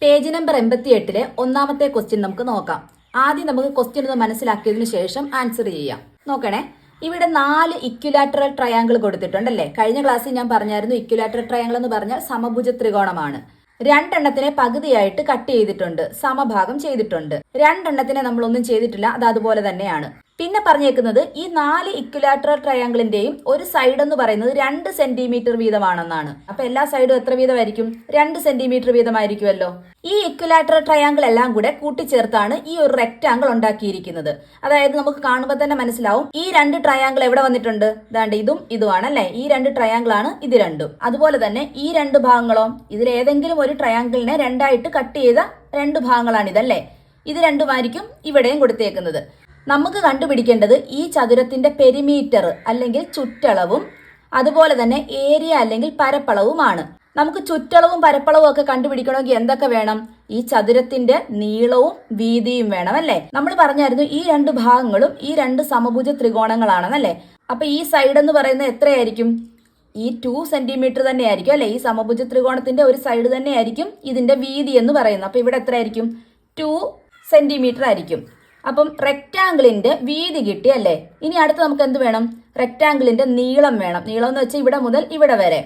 Page number 88-ലെ ഒന്നാമത്തെ question നമുക്ക് നോക്കാം. ആദ്യം നമുക്ക് ക്വസ്റ്റ്യൻ ഒന്ന് മനസ്സിലാക്കിയതിനു ശേഷം ആൻസർ ചെയ്യാം. നോക്കണേ, ഇവിടെ 4 ഇക്വിലാറ്ററൽ ട്രയാങ്കിൾ കൊടുത്തിട്ടുണ്ടല്ലേ. കഴിഞ്ഞ ക്ലാസ്സിൽ ഞാൻ പറഞ്ഞായിരുന്നു ഇക്വിലാറ്ററൽ ട്രയാങ്കിൾ എന്ന് പറഞ്ഞാൽ സമഭുജ ത്രികോണമാണ്. 2 എണ്ണത്തിനെ പകുതിയായിട്ട് കട്ട് ചെയ്തിട്ടുണ്ട്, സമഭാഗം ചെയ്തിട്ടുണ്ട്. 2 എണ്ണത്തിനെ നമ്മളൊന്നും ചെയ്തിട്ടില്ല, അത് അതുപോലെ തന്നെയാണ്. പിന്നെ പറഞ്ഞേക്കുന്നത് ഈ 4 ഇക്വിലാറ്ററൽ ട്രയാങ്കിളിന്റെയും ഒരു സൈഡ് എന്ന് പറയുന്നത് 2 സെന്റിമീറ്റർ വീതമാണെന്നാണ്. അപ്പൊ എല്ലാ സൈഡും എത്ര വീതമായിരിക്കും? 2 സെന്റിമീറ്റർ വീതമായിരിക്കുമല്ലോ. ഈ ഇക്വിലാറ്ററൽ ട്രയാങ്കിൾ എല്ലാം കൂടെ കൂട്ടിച്ചേർത്താണ് ഈ ഒരു റെക്റ്റാങ്കിൾ ഉണ്ടാക്കിയിരിക്കുന്നത്. അതായത് നമുക്ക് കാണുമ്പോൾ തന്നെ മനസ്സിലാവും ഈ 2 ട്രയാങ്കിൾ എവിടെ വന്നിട്ടുണ്ട്. ദാണ്ട് ഇതും ഇതുമാണല്ലേ. ഈ 2 ട്രയാങ്കിൾ ആണ് ഇത് രണ്ടും. അതുപോലെ തന്നെ ഈ 2 ഭാഗങ്ങളോ, ഇതിൽ ഏതെങ്കിലും ഒരു ട്രയാങ്കിളിനെ 2ആയിട്ട് കട്ട് ചെയ്ത 2 ഭാഗങ്ങളാണ് ഇതല്ലേ. ഇത് രണ്ടുമായിരിക്കും ഇവിടെയും കൊടുത്തേക്കുന്നത്. നമുക്ക് കണ്ടുപിടിക്കേണ്ടത് ഈ ചതുരത്തിന്റെ പെരിമീറ്റർ അല്ലെങ്കിൽ ചുറ്റളവും അതുപോലെ തന്നെ ഏരിയ അല്ലെങ്കിൽ പരപ്പളവുമാണ്. നമുക്ക് ചുറ്റളവും പരപ്പളവും ഒക്കെ കണ്ടുപിടിക്കണമെങ്കിൽ എന്തൊക്കെ വേണം? ഈ ചതുരത്തിന്റെ നീളവും വീതിയും വേണം അല്ലേ. നമ്മൾ പറഞ്ഞായിരുന്നു ഈ 2 ഭാഗങ്ങളും ഈ 2 സമഭുജ ത്രികോണങ്ങളാണെന്നല്ലേ. അപ്പൊ ഈ സൈഡ് എന്ന് പറയുന്നത് എത്രയായിരിക്കും? ഈ 2 സെന്റിമീറ്റർ തന്നെയായിരിക്കും അല്ലെ. ഈ സമഭുജ ത്രികോണത്തിന്റെ ഒരു സൈഡ് തന്നെയായിരിക്കും ഇതിന്റെ വീതി എന്ന് പറയുന്നത്. അപ്പൊ ഇവിടെ എത്രയായിരിക്കും? 2 സെന്റിമീറ്റർ ആയിരിക്കും. അപ്പം റെക്റ്റാങ്കിളിന്റെ വീതി കിട്ടി അല്ലേ. ഇനി അടുത്ത് നമുക്ക് എന്ത് വേണം? റെക്റ്റാങ്കിളിന്റെ നീളം വേണം. നീളം എന്ന് വെച്ചാൽ ഇവിടെ മുതൽ ഇവിടെ വരെ.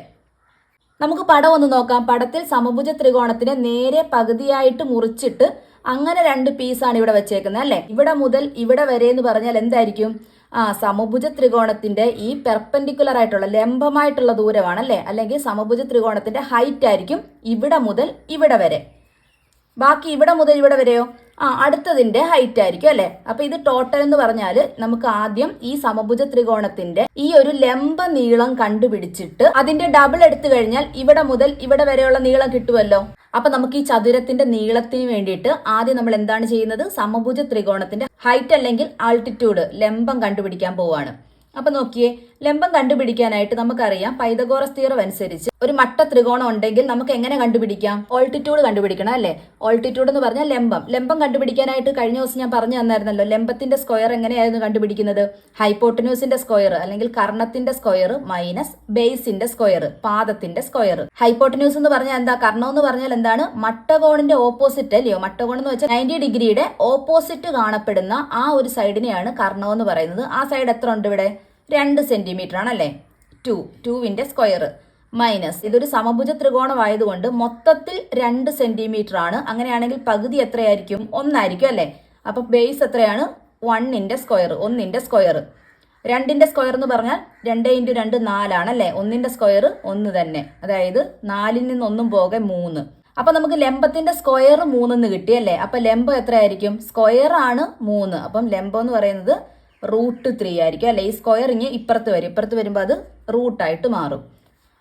നമുക്ക് പടം ഒന്ന് നോക്കാം. പടത്തിൽ സമഭുജ ത്രികോണത്തിനെ നേരെ പകുതിയായിട്ട് മുറിച്ചിട്ട് അങ്ങനെ 2 പീസാണ് ഇവിടെ വെച്ചേക്കുന്നത് അല്ലേ. ഇവിടെ മുതൽ ഇവിടെ വരെ എന്ന് പറഞ്ഞാൽ എന്തായിരിക്കും? സമഭുജ ത്രികോണത്തിന്റെ ഈ പെർപെൻഡിക്കുലർ ആയിട്ടുള്ള ലംബമായിട്ടുള്ള ദൂരമാണല്ലേ. അല്ലെങ്കിൽ സമഭുജ ത്രികോണത്തിന്റെ ഹൈറ്റ് ആയിരിക്കും ഇവിടെ മുതൽ ഇവിടെ വരെ. ബാക്കി ഇവിടെ മുതൽ ഇവിടെ വരെയോ? അടുത്തതിന്റെ ഹൈറ്റ് ആയിരിക്കും അല്ലെ. അപ്പൊ ഇത് ടോട്ടൽ എന്ന് പറഞ്ഞാൽ നമുക്ക് ആദ്യം ഈ സമഭുജ ത്രികോണത്തിന്റെ ഈ ഒരു ലംബ നീളം കണ്ടുപിടിച്ചിട്ട് അതിന്റെ ഡബിൾ എടുത്തു കഴിഞ്ഞാൽ ഇവിടെ മുതൽ ഇവിടെ വരെയുള്ള നീളം കിട്ടുമല്ലോ. അപ്പൊ നമുക്ക് ഈ ചതുരത്തിന്റെ നീളത്തിന് വേണ്ടിയിട്ട് ആദ്യം നമ്മൾ എന്താണ് ചെയ്യുന്നത്? സമഭുജ ത്രികോണത്തിന്റെ ഹൈറ്റ് അല്ലെങ്കിൽ ആൾട്ടിറ്റ്യൂഡ് ലംബം കണ്ടുപിടിക്കാൻ പോവാണ്. അപ്പൊ നോക്കിയേ, ലംബം കണ്ടുപിടിക്കാനായിട്ട് നമുക്കറിയാം പൈതഗോറസ് തിയറം അനുസരിച്ച് ഒരു മട്ട ത്രികോണം ഉണ്ടെങ്കിൽ നമുക്ക് എങ്ങനെ കണ്ടുപിടിക്കാം? ഓൾട്ടിറ്റ്യൂഡ് കണ്ടുപിടിക്കണം അല്ലേ. ഓൾട്ടിറ്റ്യൂഡ് എന്ന് പറഞ്ഞാൽ ലംബം കണ്ടുപിടിക്കാനായിട്ട് കഴിഞ്ഞ ദിവസം ഞാൻ പറഞ്ഞു തന്നായിരുന്നല്ലോ. ലംബത്തിന്റെ സ്ക്വയർ എങ്ങനെയായിരുന്നു കണ്ടുപിടിക്കുന്നത്? ഹൈപ്പോട്ടന്യൂസിന്റെ സ്ക്വയർ അല്ലെങ്കിൽ കർണത്തിന്റെ സ്ക്വയർ മൈനസ് ബേസിന്റെ സ്ക്വയർ, പാദത്തിന്റെ സ്ക്വയർ. ഹൈപ്പോട്ടന്യൂസ് എന്ന് പറഞ്ഞാൽ എന്താ? കർണം എന്ന് പറഞ്ഞാൽ എന്താണ്? മട്ടകോണിന്റെ ഓപ്പോസിറ്റ് അല്ലയോ. മട്ടകോൺ എന്ന് വെച്ചാൽ 90 ഡിഗ്രിയുടെ ഓപ്പോസിറ്റ് കാണപ്പെടുന്ന ആ ഒരു സൈഡിനെയാണ് കർണം എന്ന് പറയുന്നത്. ആ സൈഡ് എത്ര ഉണ്ട് ഇവിടെ? 2 സെന്റിമീറ്റർ ആണല്ലേ. 2ന്റെ സ്ക്വയർ മൈനസ് ഇതൊരു സമഭുജ ത്രികോണമായതുകൊണ്ട് മൊത്തത്തിൽ 2 സെന്റിമീറ്റർ ആണ്. അങ്ങനെയാണെങ്കിൽ പകുതി എത്രയായിരിക്കും? 1 ആയിരിക്കും അല്ലേ. അപ്പൊ ബേസ് എത്രയാണ്? 1ന്റെ സ്ക്വയർ, 1ന്റെ സ്ക്വയർ. 2ന്റെ സ്ക്വയർ എന്ന് പറഞ്ഞാൽ 2 × 2 4 ആണല്ലേ. 1ന്റെ സ്ക്വയർ 1 തന്നെ, അതായത് 4ൽ നിന്ന് 1 പോകെ 3. അപ്പൊ നമുക്ക് ലംബത്തിന്റെ സ്ക്വയർ 3 എന്ന് കിട്ടിയല്ലേ. അപ്പൊ ലംബം എത്രയായിരിക്കും? സ്ക്വയർ ആണ് 3. അപ്പം ലംബം എന്ന് പറയുന്നത് √3 ആയിരിക്കും അല്ലെ. ഈ സ്ക്വയർ ഇങ്ങനെ ഇപ്പുറത്ത് വരും, ഇപ്പുറത്ത് വരുമ്പോൾ അത് റൂട്ടായിട്ട് മാറും.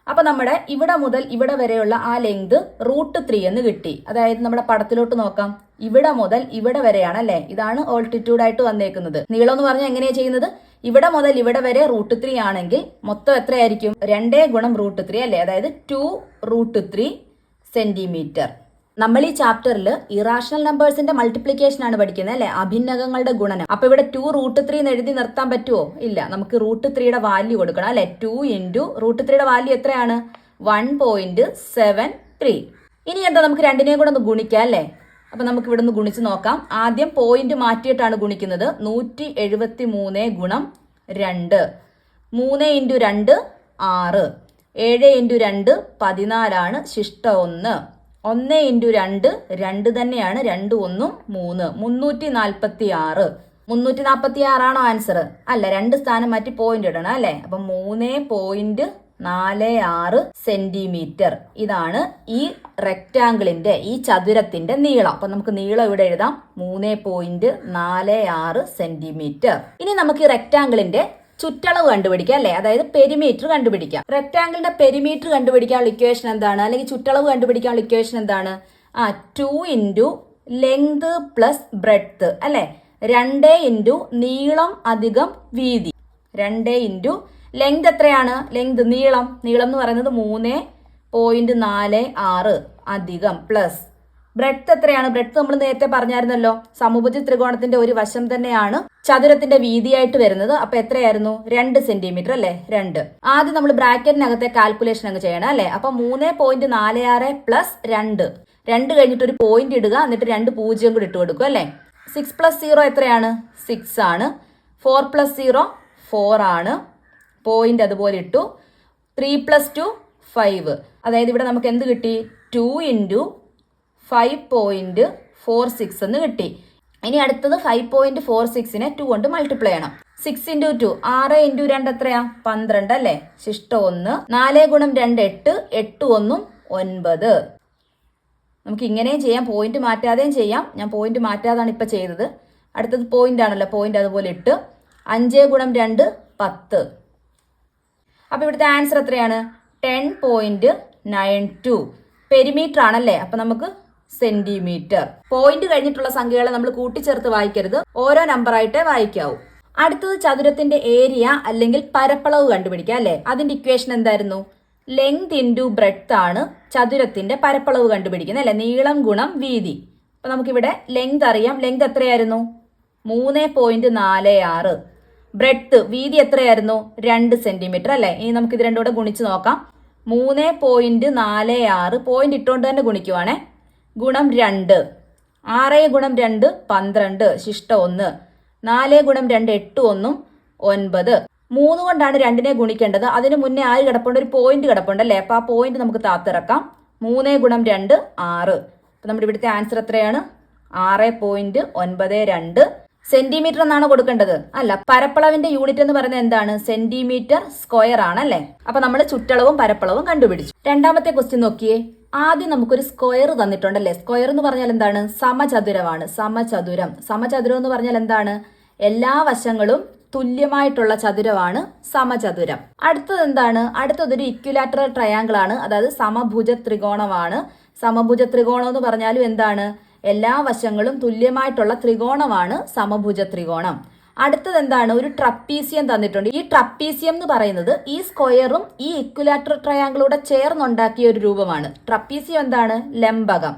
അപ്പൊ നമ്മുടെ ഇവിടെ മുതൽ ഇവിടെ വരെയുള്ള ആ ലെങ്ത് √3 എന്ന് കിട്ടി. അതായത് നമ്മുടെ പടത്തിലോട്ട് നോക്കാം, ഇവിടെ മുതൽ ഇവിടെ വരെയാണ് അല്ലെ. ഇതാണ് ഓൾട്ടിറ്റ്യൂഡ് ആയിട്ട് വന്നേക്കുന്നത്. നീളം എന്ന് പറഞ്ഞാൽ എങ്ങനെയാ ചെയ്യുന്നത്? ഇവിടെ മുതൽ ഇവിടെ വരെ √3 ആണെങ്കിൽ മൊത്തം എത്രയായിരിക്കും? 2 × √3 അല്ലെ. അതായത് 2√3 സെന്റിമീറ്റർ. നമ്മൾ ഈ ചാപ്റ്ററിൽ ഇറാഷണൽ നമ്പേഴ്സിന്റെ മൾട്ടിപ്ലിക്കേഷൻ ആണ് പഠിക്കുന്നത് അല്ലെ, അഭിന്നകങ്ങളുടെ ഗുണനം. അപ്പൊ ഇവിടെ 2√3 എന്ന് എഴുതി നിർത്താൻ പറ്റുമോ? ഇല്ല, നമുക്ക് √3യുടെ വാല്യൂ കൊടുക്കണം അല്ലെ. 2 × √3യുടെ വാല്യൂ എത്രയാണ്? 1.73. ഇനി എന്താ, നമുക്ക് രണ്ടിനെയും കൂടെ ഒന്ന് ഗുണിക്കാം അല്ലെ. അപ്പൊ നമുക്ക് ഇവിടെ നിന്ന് ഗുണിച്ച് നോക്കാം. ആദ്യം പോയിന്റ് മാറ്റിയിട്ടാണ് ഗുണിക്കുന്നത്. 173 × 2, 3 × 2 6, 7 × 2 14 ആണ്, ശിഷ്ട 1. 1 × 2 2 തന്നെയാണ്, 2 1 3, 346. 346 ആണോ ആൻസർ? അല്ല, 2 സ്ഥാനം മാറ്റി പോയിന്റ് ഇടണം അല്ലെ. അപ്പൊ 3.46 സെന്റിമീറ്റർ. ഇതാണ് ഈ റെക്റ്റാങ്കിളിന്റെ ഈ ചതുരത്തിന്റെ നീളം. അപ്പൊ നമുക്ക് നീളം ഇവിടെ എഴുതാം, 3.46 സെന്റിമീറ്റർ. ഇനി നമുക്ക് ഈ റെക്റ്റാങ്കിളിന്റെ ചുറ്റളവ് കണ്ടുപിടിക്കാം അല്ലെ. അതായത് പെരിമീറ്റർ കണ്ടുപിടിക്കാം. റെക്റ്റാങ്കിളിന്റെ പെരിമീറ്റർ കണ്ടുപിടിക്കാനുള്ള ഇക്വേഷൻ എന്താണ്? അല്ലെങ്കിൽ ചുറ്റളവ് കണ്ടുപിടിക്കാനുള്ള ഇക്വേഷൻ എന്താണ്? 2 × ലെങ്ത് പ്ലസ് ബ്രെഡ്ത്ത് അല്ലെ. 2 × നീളം അധികം വീതി. 2 × ലെങ്ത് എത്രയാണ്? ലെങ്ത് നീളം എന്ന് പറയുന്നത് 3.46 അധികം പ്ലസ് ബ്രെഡ്ത്ത് എത്രയാണ്? ബ്രെഡ്ത്ത് നമ്മൾ നേരത്തെ പറഞ്ഞായിരുന്നല്ലോ, സമഭുജ ത്രികോണത്തിന്റെ ഒരു വശം തന്നെയാണ് ചതുരത്തിന്റെ വീതിയായിട്ട് വരുന്നത്. അപ്പൊ എത്രയായിരുന്നു? 2 സെന്റിമീറ്റർ അല്ലേ? 2. ആദ്യം നമ്മൾ ബ്രാക്കറ്റിനകത്തെ കാൽക്കുലേഷൻ അങ്ങ് ചെയ്യണം അല്ലേ? അപ്പൊ 3.46 പ്ലസ് 2 കഴിഞ്ഞിട്ട് ഒരു പോയിന്റ് ഇടുക, എന്നിട്ട് 2 പൂജ്യം കൂടി ഇട്ട് കൊടുക്കും അല്ലേ? 6 പ്ലസ് 0 എത്രയാണ്? 6 ആണ്. 4 പ്ലസ് 0 4 ആണ്. പോയിന്റ് അതുപോലെ ഇട്ടു. 3 പ്ലസ് 2 5. അതായത് ഇവിടെ നമുക്ക് എന്ത് കിട്ടി? 2 ഇൻറ്റു 5.46 എന്ന് കിട്ടി. ഇനി അടുത്തത് 5.46നെ 2 കൊണ്ട് മൾട്ടിപ്ലൈ ചെയ്യണം. 6 ഇൻറ്റു 2 6 ഇൻറ്റു 2 എത്രയാ? 12 അല്ലേ? ശിഷ്ട 1. 4 ഗുണം 2 8. 8 1 9. നമുക്ക് ഇങ്ങനെയും ചെയ്യാം, പോയിന്റ് മാറ്റാതെയും ചെയ്യാം. ഞാൻ പോയിന്റ് മാറ്റാതാണ് ഇപ്പം ചെയ്തത്. അടുത്തത് പോയിന്റ് ആണല്ലോ, പോയിന്റ് അതുപോലെ ഇട്ട്. 5 ഗുണം 2 10. അപ്പോൾ ഇവിടുത്തെ ആൻസർ എത്രയാണ്? 10.92. പെരിമീറ്റർ ആണല്ലേ? അപ്പം നമുക്ക് സെന്റിമീറ്റർ. പോയിന്റ് കഴിഞ്ഞിട്ടുള്ള സംഖ്യകളെ നമ്മൾ കൂട്ടിച്ചേർത്ത് വായിക്കരുത്, ഓരോ നമ്പറായിട്ടേ വായിക്കാവൂ. അടുത്തത് ചതുരത്തിന്റെ ഏരിയ അല്ലെങ്കിൽ പരപ്പളവ് കണ്ടുപിടിക്കുക അല്ലേ? അതിന്റെ ഇക്വേഷൻ എന്തായിരുന്നു? ലെങ്ത് ഇൻറ്റു ബ്രെഡ്ത്ത് ആണ് ചതുരത്തിന്റെ പരപ്പളവ് കണ്ടുപിടിക്കുന്നത് അല്ലേ? നീളം ഗുണം വീതി. അപ്പൊ നമുക്കിവിടെ ലെങ്ത് അറിയാം. ലെങ്ത് എത്രയായിരുന്നു? 3.46. ബ്രെഡ്ത്ത് വീതി എത്രയായിരുന്നു? 2 സെന്റിമീറ്റർ അല്ലേ? ഇനി നമുക്ക് ഇത് രണ്ടും കൂടെ ഗുണിച്ച് നോക്കാം. 3.46 പോയിന്റ് ഇട്ടുകൊണ്ട് തന്നെ ഗുണിക്കുവാണേ. ഗുണം 2. 6 ഗുണം 2 12. ശിഷ്ട 1. 4 ഗുണം 2 8 1 9. 3 കൊണ്ടാണ് 2നെ ഗുണിക്കേണ്ടത്. അതിന് മുന്നേ ആര് കിടപ്പുണ്ട്? ഒരു പോയിന്റ് കിടപ്പുണ്ട് അല്ലേ? അപ്പൊ ആ പോയിന്റ് നമുക്ക് താത്തിറക്കാം. 3 ഗുണം 2 6. അപ്പൊ നമ്മുടെ ഇവിടുത്തെ ആൻസർ എത്രയാണ്? 6.92 സെന്റിമീറ്റർ എന്നാണ് കൊടുക്കേണ്ടത്. അല്ല, പരപ്പളവിന്റെ യൂണിറ്റ് എന്ന് പറയുന്നത് എന്താണ്? സെന്റിമീറ്റർ സ്ക്വയർ ആണല്ലേ? അപ്പൊ നമ്മൾ ചുറ്റളവും പരപ്പളവും കണ്ടുപിടിച്ചു. രണ്ടാമത്തെ ക്വസ്റ്റ്യൻ നോക്കിയേ. ആദ്യം നമുക്കൊരു സ്ക്വയർ തന്നിട്ടുണ്ടല്ലേ? സ്ക്വയർ എന്ന് പറഞ്ഞാൽ എന്താണ്? സമചതുരമാണ്. സമചതുരം. സമചതുരം എന്ന് പറഞ്ഞാൽ എന്താണ്? എല്ലാ വശങ്ങളും തുല്യമായിട്ടുള്ള ചതുരമാണ് സമചതുരം. അടുത്തത് എന്താണ്? അടുത്തതൊരു ഇക്വിലാറ്ററൽ ട്രയാങ്കിൾ ആണ്, അതായത് സമഭുജ ത്രികോണമാണ്. സമഭുജ ത്രികോണം എന്ന് പറഞ്ഞാലും എന്താണ്? എല്ലാ വശങ്ങളും തുല്യമായിട്ടുള്ള ത്രികോണമാണ് സമഭുജ ത്രികോണം. അടുത്തത് എന്താണ്? ഒരു ട്രപ്പീസിയം തന്നിട്ടുണ്ട്. ഈ ട്രപ്പീസിയം എന്ന് പറയുന്നത് ഈ സ്ക്വയറും ഈ ഇക്വിലാറ്ററൽ ട്രയാങ്കിളൂടെ ചേർന്നുണ്ടാക്കിയ ഒരു രൂപമാണ്. ട്രപ്പീസിയം എന്താണ്? ലംബകം.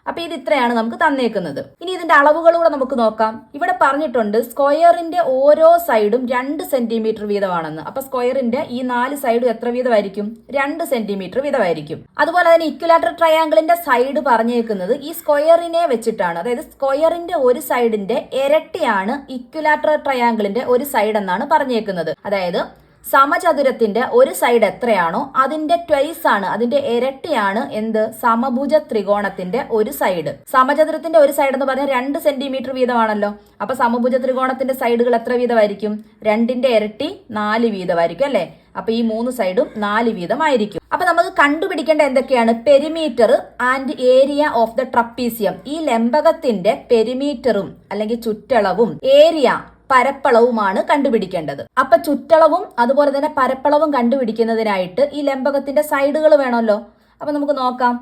അപ്പൊ ഇത് ഇത്രയാണ് നമുക്ക് തന്നേക്കുന്നത്. ഇനി ഇതിന്റെ അളവുകളൂടെ നമുക്ക് നോക്കാം. ഇവിടെ പറഞ്ഞിട്ടുണ്ട് സ്ക്വയറിന്റെ ഓരോ സൈഡും 2 സെന്റിമീറ്റർ വീതമാണെന്ന്. അപ്പൊ സ്ക്വയറിന്റെ ഈ 4 സൈഡും എത്ര വീതമായിരിക്കും? 2 സെന്റിമീറ്റർ വീതമായിരിക്കും. അതുപോലെ തന്നെ ഇക്വിലാറ്ററൽ ട്രയാങ്കിളിന്റെ സൈഡ് പറഞ്ഞേക്കുന്നത് ഈ സ്ക്വയറിനെ വെച്ചിട്ടാണ്. അതായത് സ്ക്വയറിന്റെ ഒരു സൈഡിന്റെ ഇരട്ടിയാണ് ഇക്വിലാറ്ററൽ ട്രയാങ്കിളിന്റെ ഒരു സൈഡ് എന്നാണ് പറഞ്ഞേക്കുന്നത്. അതായത് സമചതുരത്തിന്റെ ഒരു സൈഡ് എത്രയാണോ അതിന്റെ ട്വൈസ് ആണ്, അതിന്റെ ഇരട്ടിയാണ് എന്ത്? സമഭുജ ത്രികോണത്തിന്റെ ഒരു സൈഡ്. സമചതുരത്തിന്റെ ഒരു സൈഡ് എന്ന് പറഞ്ഞാൽ 2 സെന്റിമീറ്റർ വീതമാണല്ലോ. അപ്പൊ സമഭുജ ത്രികോണത്തിന്റെ സൈഡുകൾ എത്ര വീതമായിരിക്കും? 2ന്റെ ഇരട്ടി 4 വീതമായിരിക്കും അല്ലെ? അപ്പൊ ഈ 3 സൈഡും 4 വീതമായിരിക്കും. അപ്പൊ നമുക്ക് കണ്ടുപിടിക്കേണ്ട എന്തൊക്കെയാണ്? Perimeter and area of the trapezium. ഈ ലംബകത്തിന്റെ പെരിമീറ്ററും അല്ലെങ്കിൽ ചുറ്റളവും ഏരിയ പരപ്പളവുമാണ് കണ്ടുപിടിക്കേണ്ടത്. അപ്പൊ ചുറ്റളവും അതുപോലെ തന്നെ പരപ്പളവും കണ്ടുപിടിക്കുന്നതിനായിട്ട് ഈ ലംബകത്തിന്റെ സൈഡുകൾ വേണമല്ലോ. അപ്പൊ നമുക്ക് നോക്കാം.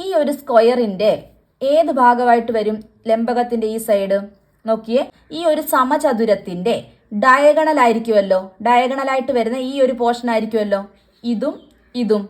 ഈ ഒരു സ്ക്വയറിന്റെ ഏത് ഭാഗമായിട്ട് വരും ലംബകത്തിന്റെ ഈ സൈഡ്? നോക്കിയേ, ഈ ഒരു സമചതുരത്തിന്റെ ഡയഗണൽ ആയിരിക്കുമല്ലോ. ഡയഗണലായിട്ട് വരുന്ന ഈ ഒരു പോർഷൻ ആയിരിക്കുമല്ലോ. ഇതും ഇതും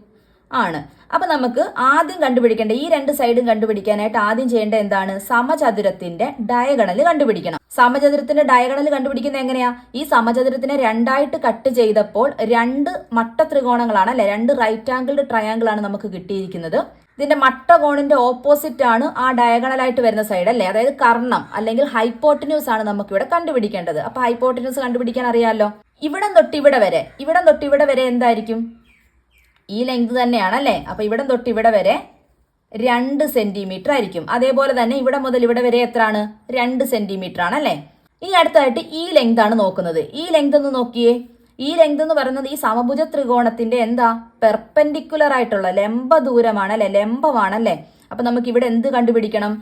ആണ്. അപ്പൊ നമുക്ക് ആദ്യം കണ്ടുപിടിക്കേണ്ട ഈ 2 സൈഡും കണ്ടുപിടിക്കാനായിട്ട് ആദ്യം ചെയ്യേണ്ട എന്താണ്? സമചതുരത്തിന്റെ ഡയഗണൽ കണ്ടുപിടിക്കണം. സമചതുരത്തിന്റെ ഡയഗണൽ കണ്ടുപിടിക്കുന്നത് എങ്ങനെയാ? ഈ സമചതുരത്തിനെ 2ആയിട്ട് കട്ട് ചെയ്തപ്പോൾ 2 മട്ട ത്രികോണങ്ങളാണ് അല്ലെ? 2 റൈറ്റ് ആംഗിൾഡ് ട്രയാങ്കിൾ ആണ് നമുക്ക് കിട്ടിയിരിക്കുന്നത്. ഇതിന്റെ മട്ടകോണിന്റെ ഓപ്പോസിറ്റ് ആണ് ആ ഡയഗണലായിട്ട് വരുന്ന സൈഡ് അല്ലേ? അതായത് കർണം അല്ലെങ്കിൽ ഹൈപ്പോട്ടിന്യൂസ് ആണ് നമുക്ക് ഇവിടെ കണ്ടുപിടിക്കേണ്ടത്. അപ്പൊ ഹൈപ്പോട്ടിന്യൂസ് കണ്ടുപിടിക്കാൻ അറിയാലോ. ഇവിടം തൊട്ട് ഇവിടെ വരെ എന്തായിരിക്കും? ഈ ലെങ്ത് തന്നെയാണ് അല്ലേ? അപ്പൊ ഇവിടം തൊട്ട് ഇവിടെ വരെ 2 സെന്റിമീറ്റർ ആയിരിക്കും. അതേപോലെ തന്നെ ഇവിടെ മുതൽ ഇവിടെ വരെ എത്രയാണ്? 2 സെന്റിമീറ്റർ ആണ് അല്ലേ? ഇനി അടുത്തായിട്ട് ഈ ലെങ്ത് ആണ് നോക്കുന്നത്. ഈ ലെങ്ത് ഒന്ന് നോക്കിയേ. ഈ ലെങ്ത് എന്ന് പറയുന്നത് ഈ സമഭുജ ത്രികോണത്തിന്റെ എന്താ? പെർപെൻഡിക്കുലർ ആയിട്ടുള്ള ലംബ ദൂരമാണ് അല്ലെ? ലംബമാണല്ലേ? അപ്പൊ നമുക്ക് ഇവിടെ എന്ത് കണ്ടുപിടിക്കണം?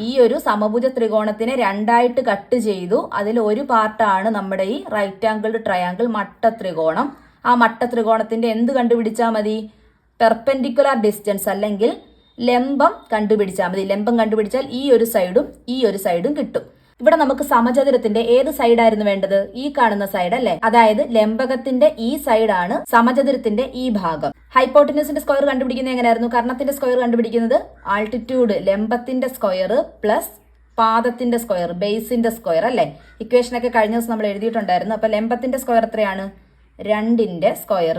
ഈ ഒരു സമഭുജ ത്രികോണത്തിനെ 2ആയിട്ട് കട്ട് ചെയ്തു. അതിൽ ഒരു പാർട്ടാണ് നമ്മുടെ ഈ റൈറ്റ് ആംഗിൾഡ് ട്രയാങ്കിൾ മട്ട ത്രികോണം. ആ മട്ട ത്രികോണത്തിന്റെ എന്ത് കണ്ടുപിടിച്ചാൽ മതി? പെർപെൻഡിക്കുലർ ഡിസ്റ്റൻസ് അല്ലെങ്കിൽ ലംബം കണ്ടുപിടിച്ചാൽ മതി. ലംബം കണ്ടുപിടിച്ചാൽ ഈ ഒരു സൈഡും കിട്ടും. ഇവിടെ നമുക്ക് സമചതുരത്തിന്റെ ഏത് സൈഡായിരുന്നു വേണ്ടത്? ഈ കാണുന്ന സൈഡ് അല്ലേ? അതായത് ലംബകത്തിന്റെ ഈ സൈഡാണ് സമചതുരത്തിന്റെ ഈ ഭാഗം. ഹൈപ്പോട്ടിന്യൂസിന്റെ സ്ക്വയർ കണ്ടുപിടിക്കുന്നത് എങ്ങനെയായിരുന്നു? കർണത്തിന്റെ സ്ക്വയർ കണ്ടുപിടിക്കുന്നത് ആൾട്ടിറ്റ്യൂഡ് ലംബത്തിന്റെ സ്ക്വയർ പ്ലസ് പാദത്തിന്റെ സ്ക്വയർ ബേസിന്റെ സ്ക്വയർ അല്ലേ? ഇക്വേഷനൊക്കെ കഴിഞ്ഞ ദിവസം നമ്മൾ എഴുതിയിട്ടുണ്ടായിരുന്നു. അപ്പൊ ലംബത്തിന്റെ സ്ക്വയർ എത്രയാണ്? 2ന്റെ സ്ക്വയർ.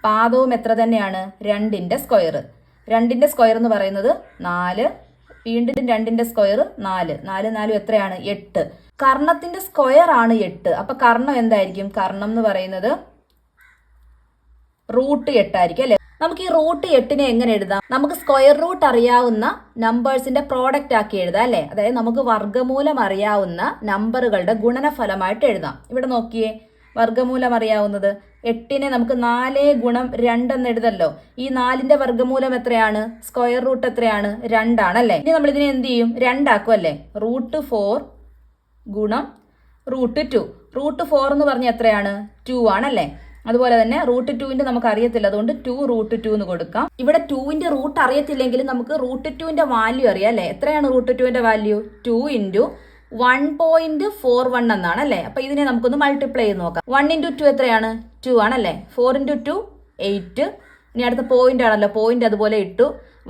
പാദവും എത്ര തന്നെയാണ്? 2ന്റെ സ്ക്വയർ. 2ന്റെ സ്ക്വയർ എന്ന് പറയുന്നത് 4. വീണ്ടും 2ന്റെ സ്ക്വയർ 4. 4 4 എത്രയാണ്? 8. കർണത്തിന്റെ സ്ക്വയർ ആണ് 8. അപ്പൊ കർണം എന്തായിരിക്കും? കർണം എന്ന് പറയുന്നത് √8 ആയിരിക്കും അല്ലെ? നമുക്ക് ഈ √8നെ എങ്ങനെ എഴുതാം? നമുക്ക് സ്ക്വയർ റൂട്ട് അറിയാവുന്ന നമ്പേഴ്സിന്റെ പ്രോഡക്റ്റ് ആക്കി എഴുതാം അല്ലെ? അതായത് നമുക്ക് വർഗ്ഗമൂലം അറിയാവുന്ന നമ്പറുകളുടെ ഗുണനഫലമായിട്ട് എഴുതാം. ഇവിടെ നോക്കിയേ, വർഗ്ഗമൂലം അറിയാവുന്നത് 8നെ നമുക്ക് 4 ഗുണം 2 എന്ന് എഴുതല്ലോ. ഈ 4ന്റെ വർഗ്ഗമൂലം എത്രയാണ്? സ്ക്വയർ റൂട്ട് എത്രയാണ്? 2 ആണല്ലേ? ഇനി നമ്മൾ ഇതിനെ എന്ത് ചെയ്യും? 2 ആക്കും അല്ലേ? √4 ഗുണം √2. √4 എന്ന് പറഞ്ഞാൽ എത്രയാണ്? 2 ആണല്ലേ? അതുപോലെ തന്നെ √2ന്റെ നമുക്ക് അറിയത്തില്ല, അതുകൊണ്ട് 2 √2 എന്ന് കൊടുക്കാം. ഇവിടെ 2ന്റെ റൂട്ട് അറിയത്തില്ലെങ്കിലും നമുക്ക് √2ന്റെ വാല്യൂ അറിയാം അല്ലേ? എത്രയാണ് √2ന്റെ വാല്യൂ? 2 × 1.41 എന്നാണ് അല്ലേ? അപ്പൊ ഇതിനെ നമുക്കൊന്ന് മൾട്ടിപ്ലൈ ചെയ്ത് നോക്കാം. 1 × 2 എത്രയാണ്? 2 ആണല്ലേ? 4 × 2 8. ഇനി അടുത്ത പോയിന്റ് ആണല്ലോ, പോയിന്റ് അതുപോലെ ഇട്ടു.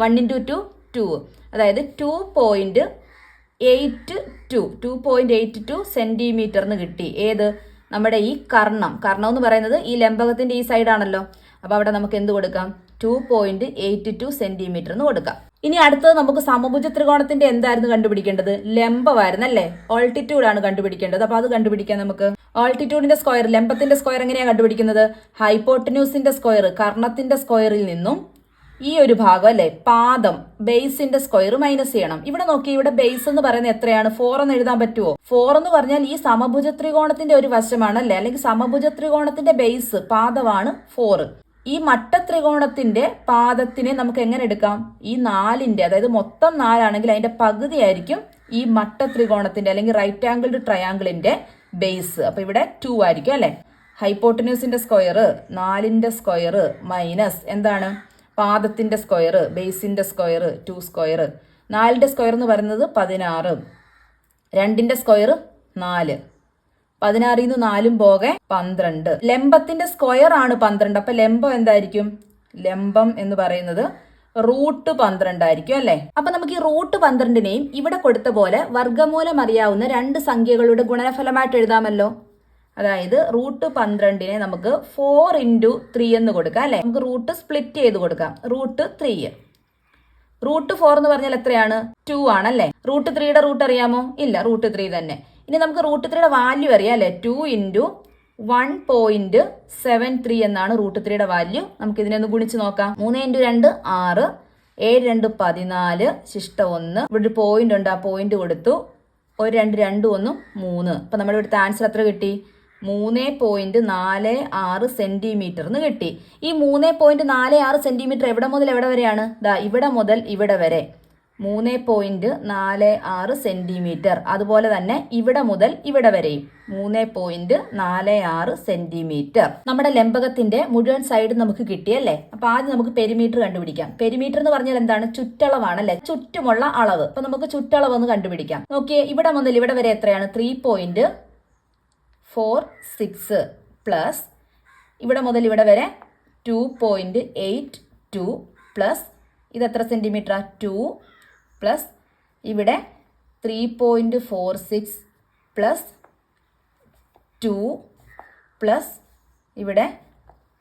1 × 2 2, അതായത് 2.82 സെന്റിമീറ്റർ എന്ന് കിട്ടി. ഏത്? നമ്മുടെ ഈ കർണം എന്ന് പറയുന്നത് ഈ ലംബകത്തിന്റെ ഈ സൈഡാണല്ലോ. അപ്പൊ അവിടെ നമുക്ക് എന്ത് കൊടുക്കാം? 2.82 സെന്റിമീറ്റർ എന്ന് കൊടുക്കാം. ഇനി അടുത്തത് നമുക്ക് സമഭുജ ത്രികോണത്തിന്റെ എന്തായിരുന്നു കണ്ടുപിടിക്കേണ്ടത്? ലംബമായിരുന്നു അല്ലേ? ഓൾട്ടിറ്റ്യൂഡ് ആണ് കണ്ടുപിടിക്കേണ്ടത്. അപ്പൊ അത് കണ്ടുപിടിക്കാൻ നമുക്ക് ഓൾട്ടിറ്റ്യൂഡിന്റെ സ്ക്വയർ, ലംബത്തിന്റെ സ്ക്വയർ എങ്ങനെയാണ് കണ്ടുപിടിക്കുന്നത്? ഹൈപ്പോട്ടന്യൂസിന്റെ സ്ക്വയർ കർണത്തിന്റെ സ്ക്വയറിൽ നിന്നും ഈ ഒരു ഭാഗം അല്ലെ, പാദം ബേസിന്റെ സ്ക്വയർ മൈനസ് ചെയ്യണം. ഇവിടെ നോക്കി, ഇവിടെ ബേസ് എന്ന് പറയുന്നത് എത്രയാണ്? 4 എന്ന് എഴുതാൻ പറ്റുമോ? 4 എന്ന് പറഞ്ഞാൽ ഈ സമഭുജ ത്രികോണത്തിന്റെ ഒരു വശമാണ് അല്ലെ? അല്ലെങ്കിൽ സമഭുജ ത്രികോണത്തിന്റെ ബേസ് പാദമാണ് 4. ഈ മട്ട ത്രികോണത്തിന്റെ പാദത്തിനെ നമുക്ക് എങ്ങനെ എടുക്കാം? ഈ 4ന്റെ, അതായത് മൊത്തം 4 ആണെങ്കിൽ അതിന്റെ പകുതി ആയിരിക്കും ഈ മട്ട ത്രികോണത്തിന്റെ അല്ലെങ്കിൽ റൈറ്റ് ആംഗിൾഡ് ട്രയാംഗിളിന്റെ ബേസ്. അപ്പൊ ഇവിടെ 2 ആയിരിക്കും അല്ലെ? ഹൈപ്പോട്ടന്യൂസിന്റെ സ്ക്വയർ 4ന്റെ സ്ക്വയർ മൈനസ് എന്താണ്? പാദത്തിന്റെ സ്ക്വയർ ബേസിന്റെ സ്ക്വയർ 2 സ്ക്വയർ. 4ന്റെ സ്ക്വയർ എന്ന് പറയുന്നത് 16. 2ന്റെ സ്ക്വയർ 4. 16 നിന്ന് 4 പോകെ 12. ലംബത്തിന്റെ സ്ക്വയർ ആണ് 12. അപ്പൊ ലംബം എന്തായിരിക്കും? ലംബം എന്ന് പറയുന്നത് √12 ആയിരിക്കും അല്ലെ? അപ്പൊ നമുക്ക് ഈ √12നെയും ഇവിടെ കൊടുത്ത പോലെ വർഗ്ഗമൂലം അറിയാവുന്ന 2 സംഖ്യകളുടെ ഗുണനഫലമായിട്ട് എഴുതാമല്ലോ. അതായത് √12നെ നമുക്ക് 4 × 3 എന്ന് കൊടുക്കാം അല്ലെ? നമുക്ക് റൂട്ട് സ്പ്ലിറ്റ് ചെയ്ത് കൊടുക്കാം. √3. √4 എന്ന് പറഞ്ഞാൽ എത്രയാണ്? 2 ആണല്ലേ? √3യുടെ റൂട്ട് അറിയാമോ? ഇല്ല, √3 തന്നെ. ഇനി നമുക്ക് √3യുടെ വാല്യൂ അറിയാം അല്ലെ? 2 × 1.73 എന്നാണ് √3യുടെ വാല്യൂ. നമുക്ക് ഇതിനെ ഒന്ന് ഗുണിച്ച് നോക്കാം. 3 × 2 6, 7 2 14, ശിഷ്ട 1. ഇവിടെ ഒരു പോയിന്റ് ഉണ്ട്, ആ പോയിന്റ് കൊടുത്തു. 1 2 2 1 3. അപ്പൊ നമ്മുടെ ഇവിടുത്തെ ആൻസർ എത്ര കിട്ടി? 3.46 സെന്റിമീറ്റർ എന്ന് കിട്ടി. ഈ 3.46 സെന്റിമീറ്റർ എവിടെ മുതൽ എവിടെ വരെയാണ്? ദാ ഇവിടെ മുതൽ ഇവിടെ വരെ 3.46 സെന്റിമീറ്റർ. അതുപോലെ തന്നെ ഇവിടെ മുതൽ ഇവിടെ വരെയും 3.46 സെന്റിമീറ്റർ. നമ്മുടെ ലംബകത്തിന്റെ മുഴുവൻ സൈഡ് നമുക്ക് കിട്ടിയല്ലേ? അപ്പൊ ആദ്യം നമുക്ക് പെരിമീറ്റർ കണ്ടുപിടിക്കാം. പെരിമീറ്റർ എന്ന് പറഞ്ഞാൽ എന്താണ്? ചുറ്റളവാണല്ലേ? ചുറ്റുമുള്ള അളവ്. അപ്പൊ നമുക്ക് ചുറ്റളവ് ഒന്ന് കണ്ടുപിടിക്കാം. നോക്കിയേ, ഇവിടെ മുതൽ ഇവിടെ വരെ എത്രയാണ്? 3.46 പ്ലസ് ഇവിടെ മുതൽ ഇവിടെ വരെ 2.82 പ്ലസ് ഇത് എത്ര സെന്റിമീറ്റർ? 2 പ്ലസ് ഇവിടെ 3.46 പ്ലസ് 2 പ്ലസ് ഇവിടെ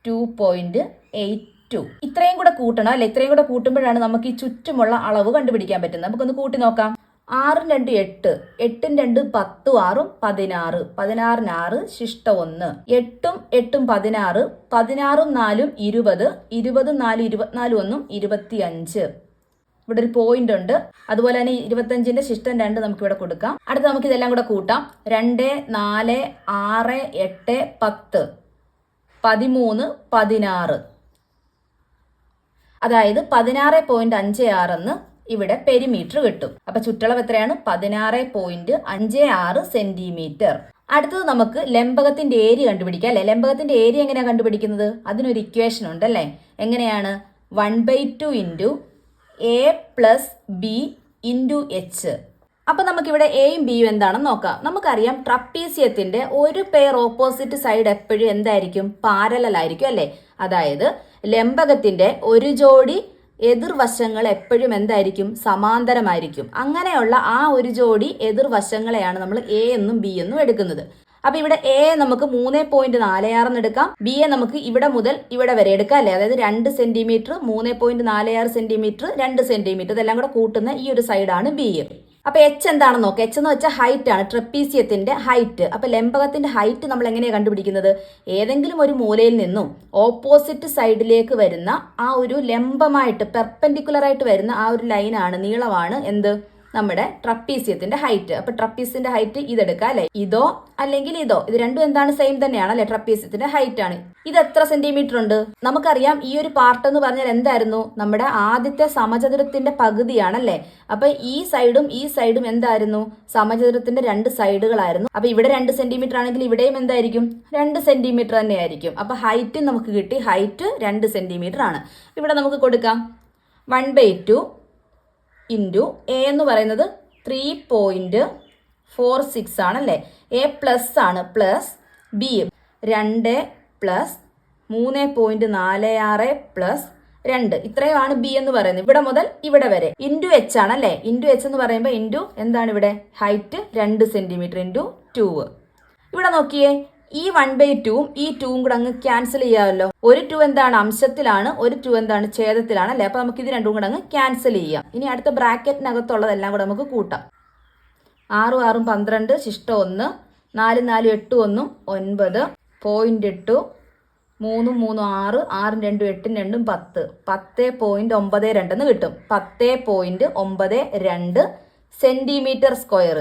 2.82. ഇത്രയും കൂടെ കൂട്ടണം അല്ലെ? ഇത്രയും കൂടെ കൂട്ടുമ്പോഴാണ് നമുക്ക് ഈ ചുറ്റുമുള്ള അളവ് കണ്ടുപിടിക്കാൻ പറ്റുന്നത്. നമുക്കൊന്ന് കൂട്ടി നോക്കാം. 6 2 8, 8 2 10 6 16, 16 6, ശിഷ്ട 1. 8 8 16, 16 4 20, 20 4 24 1 25. ഇവിടെ ഒരു പോയിന്റ് ഉണ്ട്. അതുപോലെ തന്നെ 25ന്റെ ശിഷ്ടം 2 നമുക്ക് ഇവിടെ കൊടുക്കാം. അടുത്ത നമുക്ക് ഇതെല്ലാം കൂടെ കൂട്ടാം. 2 4 6 8 10, 13 16, അതായത് 16.56 എന്ന് ഇവിടെ പെരിമീറ്റർ കിട്ടും. അപ്പൊ ചുറ്റളവ് എത്രയാണ്? 16.56 സെന്റിമീറ്റർ. അടുത്തത് നമുക്ക് ലംബകത്തിന്റെ ഏരിയ കണ്ടുപിടിക്കാം അല്ലെ? ലംബകത്തിന്റെ ഏരിയ എങ്ങനെയാണ് കണ്ടുപിടിക്കുന്നത്? അതിനൊരു ഇക്വേഷൻ ഉണ്ട് അല്ലെ? എങ്ങനെയാണ്? 1/2 × A + B × H. അപ്പൊ നമുക്കിവിടെ എയും ബിയും എന്താണെന്ന് നോക്കാം. നമുക്കറിയാം ട്രപ്പീസിയത്തിന്റെ ഒരു പെയർ ഓപ്പോസിറ്റ് സൈഡ് എപ്പോഴും എന്തായിരിക്കും? പാരലൽ ആയിരിക്കും അല്ലേ? അതായത് ലംബകത്തിന്റെ ഒരു ജോഡി എതിർവശങ്ങൾ എപ്പോഴും എന്തായിരിക്കും? സമാന്തരമായിരിക്കും. അങ്ങനെയുള്ള ആ ഒരു ജോഡി എതിർവശങ്ങളെയാണ് നമ്മൾ എ എന്നും ബി എന്നും എടുക്കുന്നത്. അപ്പൊ ഇവിടെ എ നമുക്ക് 3.46 എടുക്കാം, ബി എ നമുക്ക് ഇവിടെ മുതൽ ഇവിടെ വരെ എടുക്കാം അല്ലേ? അതായത് 2 സെന്റിമീറ്റർ, 3.46 സെന്റിമീറ്റർ, 2 സെന്റിമീറ്റർ ഇതെല്ലാം കൂടെ കൂട്ടുന്ന ഈ ഒരു സൈഡാണ് ബി. അപ്പൊ എച്ച് എന്താണെന്ന് നോക്കാം. എച്ച് എന്ന് വെച്ചാൽ ഹൈറ്റ് ആണ്, ട്രപ്പീസിയത്തിന്റെ ഹൈറ്റ്. അപ്പൊ ലംബകത്തിന്റെ ഹൈറ്റ് നമ്മൾ എങ്ങനെയാണ് കണ്ടുപിടിക്കുന്നത്? ഏതെങ്കിലും ഒരു മൂലയിൽ നിന്നും ഓപ്പോസിറ്റ് സൈഡിലേക്ക് വരുന്ന ആ ഒരു ലംബമായിട്ട് പെർപെൻഡിക്കുലർ ആയിട്ട് വരുന്ന ആ ഒരു ലൈനാണ്, നീളമാണ് എന്ത്? നമ്മുടെ ട്രപ്പീസിയത്തിന്റെ ഹൈറ്റ്. അപ്പൊ ട്രപ്പീസിയത്തിന്റെ ഹൈറ്റ് ഇതെടുക്കാം അല്ലെ? ഇതോ അല്ലെങ്കിൽ ഇതോ, ഇത് രണ്ടും എന്താണ്? സെയിം തന്നെയാണ് അല്ലെ? ട്രപ്പീസിയത്തിന്റെ ഹൈറ്റ് ആണ്. ഇത് എത്ര സെന്റിമീറ്റർ ഉണ്ട്? നമുക്കറിയാം ഈ ഒരു പാർട്ട് എന്ന് പറഞ്ഞാൽ എന്തായിരുന്നു? നമ്മുടെ ആദ്യത്തെ സമചതുരത്തിന്റെ പകുതിയാണല്ലേ? അപ്പൊ ഈ സൈഡും എന്തായിരുന്നു? സമചതുരത്തിന്റെ 2 സൈഡുകളായിരുന്നു. അപ്പൊ ഇവിടെ 2 സെന്റിമീറ്റർ ആണെങ്കിൽ ഇവിടെയും എന്തായിരിക്കും? 2 സെന്റിമീറ്റർ തന്നെയായിരിക്കും. അപ്പൊ ഹൈറ്റ് നമുക്ക് കിട്ടി, ഹൈറ്റ് 2 സെന്റിമീറ്റർ ആണ്. ഇവിടെ നമുക്ക് കൊടുക്കാം 1/2 ഇൻറ്റു എ എന്ന് പറയുന്നത് 3.46 ആണല്ലേ? എ പ്ലസ് ആണ്, പ്ലസ് ബി 2 പ്ലസ് 3.46 പ്ലസ് 2 ഇത്രയുമാണ് ബി എന്ന് പറയുന്നത്. ഇവിടെ മുതൽ ഇവിടെ വരെ ഇൻറ്റു എച്ച് ആണല്ലേ? ഇൻറ്റു എച്ച് എന്ന് പറയുമ്പോൾ ഇൻറ്റു എന്താണ് ഇവിടെ? Height 2 centimetre into 2. ഇവിടെ നോക്കിയേ, ഈ 1/2ഉം ഈ 2ഉം കൂടെ അങ്ങ് ക്യാൻസൽ ചെയ്യാമല്ലോ. ഒരു 2 എന്താണ്? അംശത്തിലാണ്, ഒരു 2 എന്താണ്? ഛേദത്തിലാണ് അല്ലേ? അപ്പൊ നമുക്ക് ഇത് രണ്ടും കൂടെ അങ്ങ് ക്യാൻസൽ ചെയ്യാം. ഇനി അടുത്ത ബ്രാക്കറ്റിനകത്തുള്ളതെല്ലാം കൂടെ നമുക്ക് കൂട്ടാം. 6 6 12, ശിഷ്ടം 1, 4 4 8 1 9, 0.8, 3 3 6, 6 2 8 2 10, 10.92 എന്ന് കിട്ടും. 10.92 സെന്റിമീറ്റർ സ്ക്വയർ.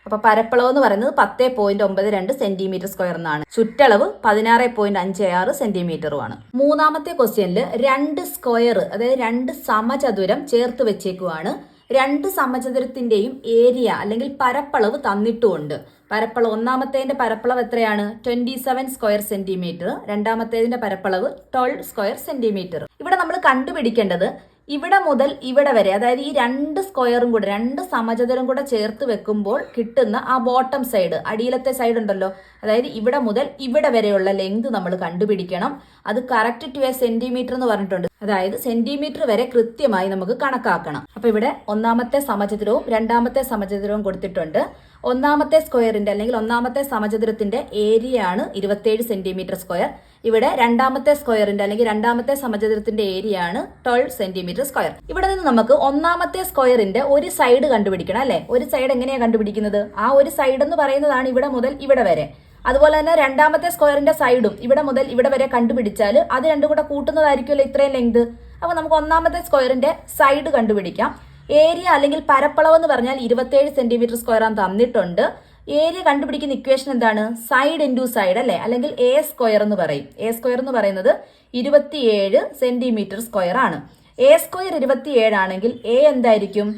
അപ്പൊ പരപ്പളവ് എന്ന് പറയുന്നത് 10.92 സെന്റിമീറ്റർ സ്ക്വയർ എന്നാണ്. ചുറ്റളവ് 16.56 സെന്റിമീറ്ററുമാണ്. മൂന്നാമത്തെ ക്വസ്റ്റ്യനിൽ 2 സ്ക്വയർ, അതായത് 2 സമചതുരം ചേർത്ത് വെച്ചേക്കുവാണ്. 2 സമചതുരത്തിന്റെയും ഏരിയ അല്ലെങ്കിൽ പരപ്പളവ് തന്നിട്ടുമുണ്ട്. പരപ്പളവ് ഒന്നാമത്തേതിന്റെ പരപ്പളവ് എത്രയാണ്? 27 സ്ക്വയർ സെന്റിമീറ്റർ. രണ്ടാമത്തേതിന്റെ പരപ്പളവ് 12 സ്ക്വയർ സെന്റിമീറ്റർ. ഇവിടെ നമ്മൾ കണ്ടുപിടിക്കേണ്ടത് ഇവിടെ മുതൽ ഇവിടെ വരെ, അതായത് ഈ 2 സ്ക്വയറും കൂടെ, 2 സമചതുരം കൂടെ ചേർത്ത് വെക്കുമ്പോൾ കിട്ടുന്ന ആ ബോട്ടം സൈഡ്, അടിയിലത്തെ സൈഡ് ഉണ്ടല്ലോ, അതായത് ഇവിടെ മുതൽ ഇവിടെ വരെയുള്ള ലെങ്ത് നമ്മൾ കണ്ടുപിടിക്കണം. അത് കറക്റ്റ് ടു എ സെന്റിമീറ്റർ എന്ന് പറഞ്ഞിട്ടുണ്ട്. അതായത് സെന്റിമീറ്റർ വരെ കൃത്യമായി നമുക്ക് കണക്കാക്കണം. അപ്പൊ ഇവിടെ ഒന്നാമത്തെ സമചതുരവും രണ്ടാമത്തെ സമചതുരവും കൊടുത്തിട്ടുണ്ട്. ഒന്നാമത്തെ സ്ക്വയറിന്റെ അല്ലെങ്കിൽ ഒന്നാമത്തെ സമചതുരത്തിന്റെ ഏരിയ ആണ് 27 സെന്റിമീറ്റർ സ്ക്വയർ. ഇവിടെ രണ്ടാമത്തെ സ്ക്വയറിന്റെ അല്ലെങ്കിൽ രണ്ടാമത്തെ സമചതുരത്തിന്റെ ഏരിയ ആണ് 12 സെന്റിമീറ്റർ സ്ക്വയർ. ഇവിടെ നിന്ന് നമുക്ക് ഒന്നാമത്തെ സ്ക്വയറിന്റെ ഒരു സൈഡ് കണ്ടുപിടിക്കണം അല്ലെ? ഒരു സൈഡ് എങ്ങനെയാണ് കണ്ടുപിടിക്കുന്നത്? ആ ഒരു സൈഡ് എന്ന് പറയുന്നതാണ് ഇവിടെ മുതൽ ഇവിടെ വരെ. അതുപോലെ തന്നെ രണ്ടാമത്തെ സ്ക്വയറിന്റെ സൈഡും ഇവിടെ മുതൽ ഇവിടെ വരെ കണ്ടുപിടിച്ചാൽ അത് രണ്ടും കൂടെ കൂട്ടുന്നതായിരിക്കുമല്ലോ ഇത്രയും ലെങ്ത്. അപ്പൊ നമുക്ക് ഒന്നാമത്തെ സ്ക്വയറിന്റെ സൈഡ് കണ്ടുപിടിക്കാം. ഏരിയ അല്ലെങ്കിൽ പരപ്പളവ് എന്ന് പറഞ്ഞാൽ 27 സെന്റിമീറ്റർ സ്ക്വയർ ആണ് തന്നിട്ടുണ്ട്. ഏരിയ കണ്ടുപിടിക്കുന്ന ഇക്വേഷൻ എന്താണ്? സൈഡ് ഇൻറ്റു സൈഡ് അല്ലെ? അല്ലെങ്കിൽ എ സ്ക്വയർ എന്ന് പറയും. എ സ്ക്വയർ എന്ന് പറയുന്നത് 27 സെന്റിമീറ്റർ സ്ക്വയർ ആണ്. എ സ്ക്വയർ 27 ആണെങ്കിൽ എ എന്തായിരിക്കും?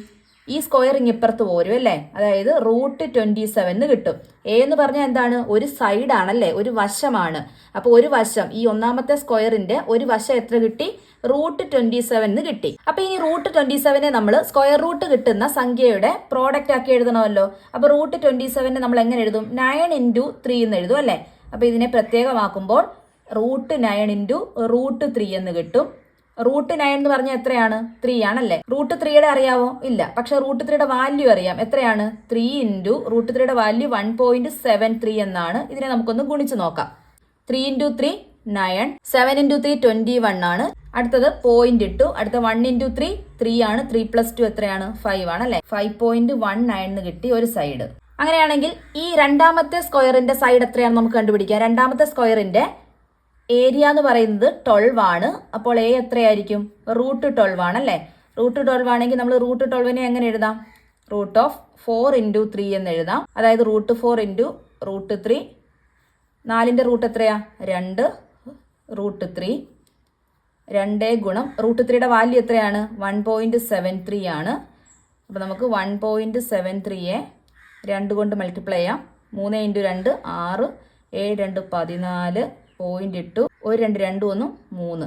ഈ സ്ക്വയർ ഇപ്പുറത്ത് പോരും അല്ലേ? അതായത് √27 കിട്ടും. എ എന്ന് പറഞ്ഞാൽ എന്താണ്? ഒരു സൈഡ് ആണല്ലേ, ഒരു വശമാണ്. അപ്പോൾ ഒരു വശം, ഈ ഒന്നാമത്തെ സ്ക്വയറിന്റെ ഒരു വശം എത്ര കിട്ടി? √27 കിട്ടി. അപ്പൊ ഇനി √27 നമ്മൾ സ്ക്വയർ റൂട്ട് കിട്ടുന്ന സംഖ്യയുടെ പ്രോഡക്റ്റ് ആക്കി എഴുതണമല്ലോ. അപ്പൊ √27 നമ്മൾ എങ്ങനെ എഴുതും? 9 × 3 എന്ന് എഴുതും അല്ലേ? അപ്പൊ ഇതിനെ പ്രത്യേകമാക്കുമ്പോൾ √9 × √3 എന്ന് കിട്ടും. √9 എന്ന് പറഞ്ഞാൽ എത്രയാണ്? 3 ആണല്ലേ? √3യുടെ അറിയാവോ? ഇല്ല. പക്ഷെ √3യുടെ വാല്യൂ അറിയാം. എത്രയാണ്? 3 × √3യുടെ വാല്യൂ 1.73 എന്നാണ്. ഇതിനെ നമുക്കൊന്ന് ഗുണിച്ച് നോക്കാം. 3 × 3 9, 7 × 3 21 ആണ്. അടുത്തത് 0.2, അടുത്ത 1 × 3 3 ആണ്. 3 + 2 എത്രയാണ്? 5 ആണല്ലേ? 5.19 എന്ന് കിട്ടി ഒരു സൈഡ്. അങ്ങനെയാണെങ്കിൽ ഈ രണ്ടാമത്തെ സ്ക്വയറിന്റെ സൈഡ് എത്രയാണ് നമുക്ക് കണ്ടുപിടിക്കാം. രണ്ടാമത്തെ സ്ക്വയറിന്റെ ഏരിയ എന്ന് പറയുന്നത് 12 ആണ്. അപ്പോൾ എ എത്രയായിരിക്കും? √12 ആണല്ലേ? √12 ആണെങ്കിൽ നമ്മൾ √12നെ എങ്ങനെ എഴുതാം? √4 × 3 എന്ന് എഴുതാം. അതായത് √4 × √3. 4ന്റെ റൂട്ട് എത്രയാ? 2 √3. 2 ഗുണം √3യുടെ വാല്യൂ എത്രയാണ്? 1.73 ആണ്. അപ്പോൾ നമുക്ക് 1.73യെ 2 കൊണ്ട് മൾട്ടിപ്ലൈ ചെയ്യാം. 3 × 2 6, 7 2 14, 0.8, 1 2 2 1 3,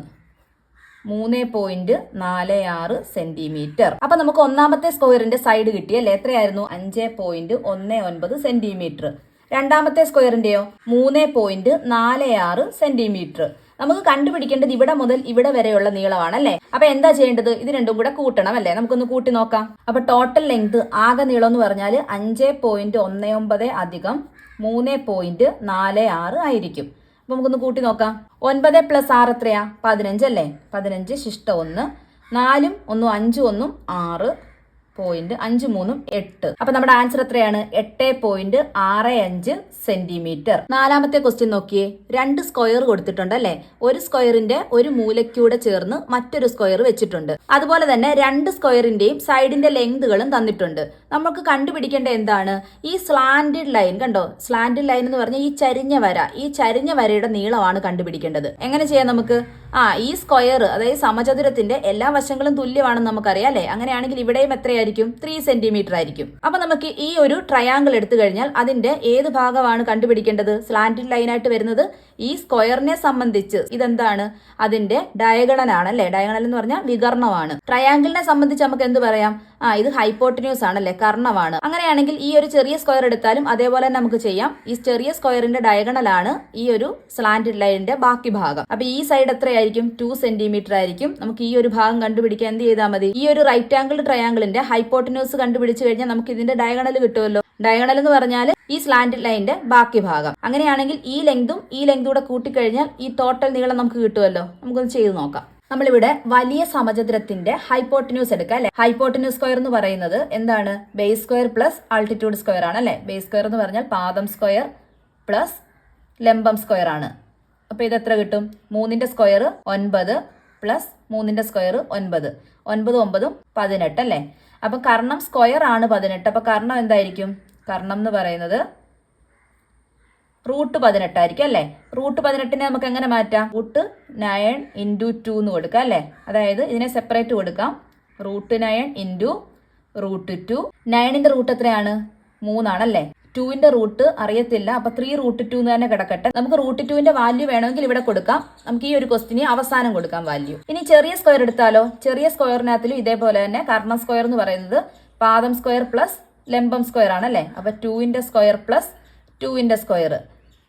3.46 സെന്റിമീറ്റർ. അപ്പൊ നമുക്ക് ഒന്നാമത്തെ സ്ക്വയറിന്റെ സൈഡ് കിട്ടിയല്ലേ? എത്രയായിരുന്നു? 5.19 സെന്റിമീറ്റർ. രണ്ടാമത്തെ സ്ക്വയറിന്റെയോ 3.46 സെന്റിമീറ്റർ. നമുക്ക് കണ്ടുപിടിക്കേണ്ടത് ഇവിടെ മുതൽ ഇവിടെ വരെയുള്ള നീളമാണ് അല്ലേ? അപ്പൊ എന്താ ചെയ്യേണ്ടത്? ഇത് രണ്ടും കൂടെ കൂട്ടണം അല്ലേ? നമുക്കൊന്ന് കൂട്ടി നോക്കാം. അപ്പൊ ടോട്ടൽ ലെങ്ത് ആകെ നീളം എന്ന് പറഞ്ഞാൽ 5.19 അധികം 3.46 ആയിരിക്കും. അപ്പൊ നമുക്കൊന്ന് കൂട്ടി നോക്കാം. 9 + 6 എത്രയാ? 15 അല്ലേ? 15 ശിഷ്ട 1, 4 1 5 1 6.53 8. അപ്പൊ നമ്മുടെ ആൻസർ എത്രയാണ്? 8.65 സെന്റിമീറ്റർ. നാലാമത്തെ ക്വസ്റ്റ്യൻ നോക്കിയേ. 2 സ്ക്വയർ കൊടുത്തിട്ടുണ്ട് അല്ലെ? ഒരു സ്ക്വയറിന്റെ ഒരു മൂലയ്ക്കൂടെ ചേർന്ന് മറ്റൊരു സ്ക്വയർ വെച്ചിട്ടുണ്ട്. അതുപോലെ തന്നെ 2 സ്ക്വയറിന്റെയും സൈഡിന്റെ ലെങ്തുകളും തന്നിട്ടുണ്ട്. നമുക്ക് കണ്ടുപിടിക്കേണ്ട എന്താണ്? ഈ സ്ലാന്റഡ് ലൈൻ കണ്ടോ? സ്ലാന്റഡ് ലൈൻ എന്ന് പറഞ്ഞാൽ ഈ ചരിഞ്ഞ വര, ഈ ചരിഞ്ഞ വരയുടെ നീളമാണ് കണ്ടുപിടിക്കേണ്ടത്. എങ്ങനെ ചെയ്യാം നമുക്ക്? ഈ സ്ക്വയർ, അതായത് സമചതുരത്തിന്റെ എല്ലാ വശങ്ങളും തുല്യമാണെന്ന് നമുക്കറിയാം അല്ലെ? അങ്ങനെയാണെങ്കിൽ ഇവിടെയും എത്രയായിരിക്കും? 3 സെന്റിമീറ്റർ ആയിരിക്കും. അപ്പൊ നമുക്ക് ഈ ഒരു ട്രയാങ്കിൾ എടുത്തു കഴിഞ്ഞാൽ അതിന്റെ ഏത് ഭാഗമാണ് കണ്ടുപിടിക്കേണ്ടത്? സ്ലാന്റഡ് ലൈനായിട്ട് വരുന്നത് ഈ സ്ക്വയറിനെ സംബന്ധിച്ച് ഇതെന്താണ്? അതിന്റെ ഡയഗണൽ ആണ് അല്ലെ? ഡയഗണൽ എന്ന് പറഞ്ഞാൽ വികർണമാണ്. ട്രയാങ്കിളിനെ സംബന്ധിച്ച് നമുക്ക് എന്ത് പറയാം? ഇത് ഹൈപ്പോട്ടന്യൂസ് ആണല്ലേ? കർണമാണ്. അങ്ങനെയാണെങ്കിൽ ഈ ഒരു ചെറിയ സ്ക്വയർ എടുത്താലും അതേപോലെ തന്നെ നമുക്ക് ചെയ്യാം. ഈ ചെറിയ സ്ക്വയറിന്റെ ഡയഗണൽ ആണ് ഈ ഒരു സ്ലാന്റഡ് ലൈനിന്റെ ബാക്കി ഭാഗം. അപ്പൊ ഈ സൈഡ് എത്രയായിരിക്കും? 2 സെന്റിമീറ്റർ ആയിരിക്കും. നമുക്ക് ഈ ഒരു ഭാഗം കണ്ടുപിടിക്കാൻ എന്ത് ചെയ്താൽ മതി? ഈ ഒരു റൈറ്റ് ആംഗിൾ ട്രയാങ്കിളിന്റെ ഹൈപ്പോട്ടന്യൂസ് കണ്ടുപിടിച്ചു കഴിഞ്ഞാൽ നമുക്ക് ഇതിന്റെ ഡയഗണൽ കിട്ടുമല്ലോ. ഡയഗണൽ എന്ന് പറഞ്ഞാൽ ഈ സ്ലാന്റഡ് ലൈനിന്റെ ബാക്കി ഭാഗം. അങ്ങനെയാണെങ്കിൽ ഈ ലെങ്തും ഈ ലെങ്തും കൂടെ കൂട്ടിക്കഴിഞ്ഞാൽ ഈ ടോട്ടൽ നീളം നമുക്ക് കിട്ടുമല്ലോ. നമുക്കൊന്ന് ചെയ്ത് നോക്കാം. നമ്മളിവിടെ വലിയ സമചതുരത്തിന്റെ ഹൈപ്പോട്ടന്യൂസ് എടുക്കാം അല്ലെ? ഹൈപ്പോട്ടന്യൂസ് സ്ക്വയർ എന്ന് പറയുന്നത് എന്താണ്? Base square plus altitude square ആണ് അല്ലെ? ബേസ് സ്ക്വയർ എന്ന് പറഞ്ഞാൽ പാദം സ്ക്വയർ പ്ലസ് ലംബം സ്ക്വയർ ആണ്. അപ്പൊ ഇത് എത്ര കിട്ടും? 3ന്റെ സ്ക്വയർ 9 പ്ലസ് 3ന്റെ സ്ക്വയർ 9. 9 9 18 അല്ലെ? അപ്പൊ കർണം സ്ക്വയർ ആണ് 18. അപ്പൊ കർണം എന്തായിരിക്കും? കർണം എന്ന് പറയുന്നത് √18 ആയിരിക്കും അല്ലെ? √18നെ നമുക്ക് എങ്ങനെ മാറ്റാം? √9 × 2 എന്ന് കൊടുക്കാം അല്ലെ? അതായത് ഇതിനെ സെപ്പറേറ്റ് കൊടുക്കാം. √9 × √2. 9ന്റെ റൂട്ട് എത്രയാണ്? 3 ആണല്ലേ? 2ന്റെ റൂട്ട് അറിയത്തില്ല. അപ്പൊ 3√2 എന്ന് തന്നെ കിടക്കട്ടെ. നമുക്ക് √2ന്റെ വാല്യൂ വേണമെങ്കിൽ ഇവിടെ കൊടുക്കാം. നമുക്ക് ഈ ഒരു ക്വസ്റ്റിന് അവസാനം കൊടുക്കാം വാല്യൂ. ഇനി ചെറിയ സ്ക്വയർ എടുത്താലോ? ചെറിയ സ്ക്വയറിനകത്തിലും ഇതേപോലെ തന്നെ കർണം സ്ക്വയർ എന്ന് പറയുന്നത് പാദം സ്ക്വയർ പ്ലസ് ലംബം സ്ക്വയർ ആണല്ലേ? അപ്പൊ 2ന്റെ സ്ക്വയർ പ്ലസ് 2ന്റെ സ്ക്വയർ.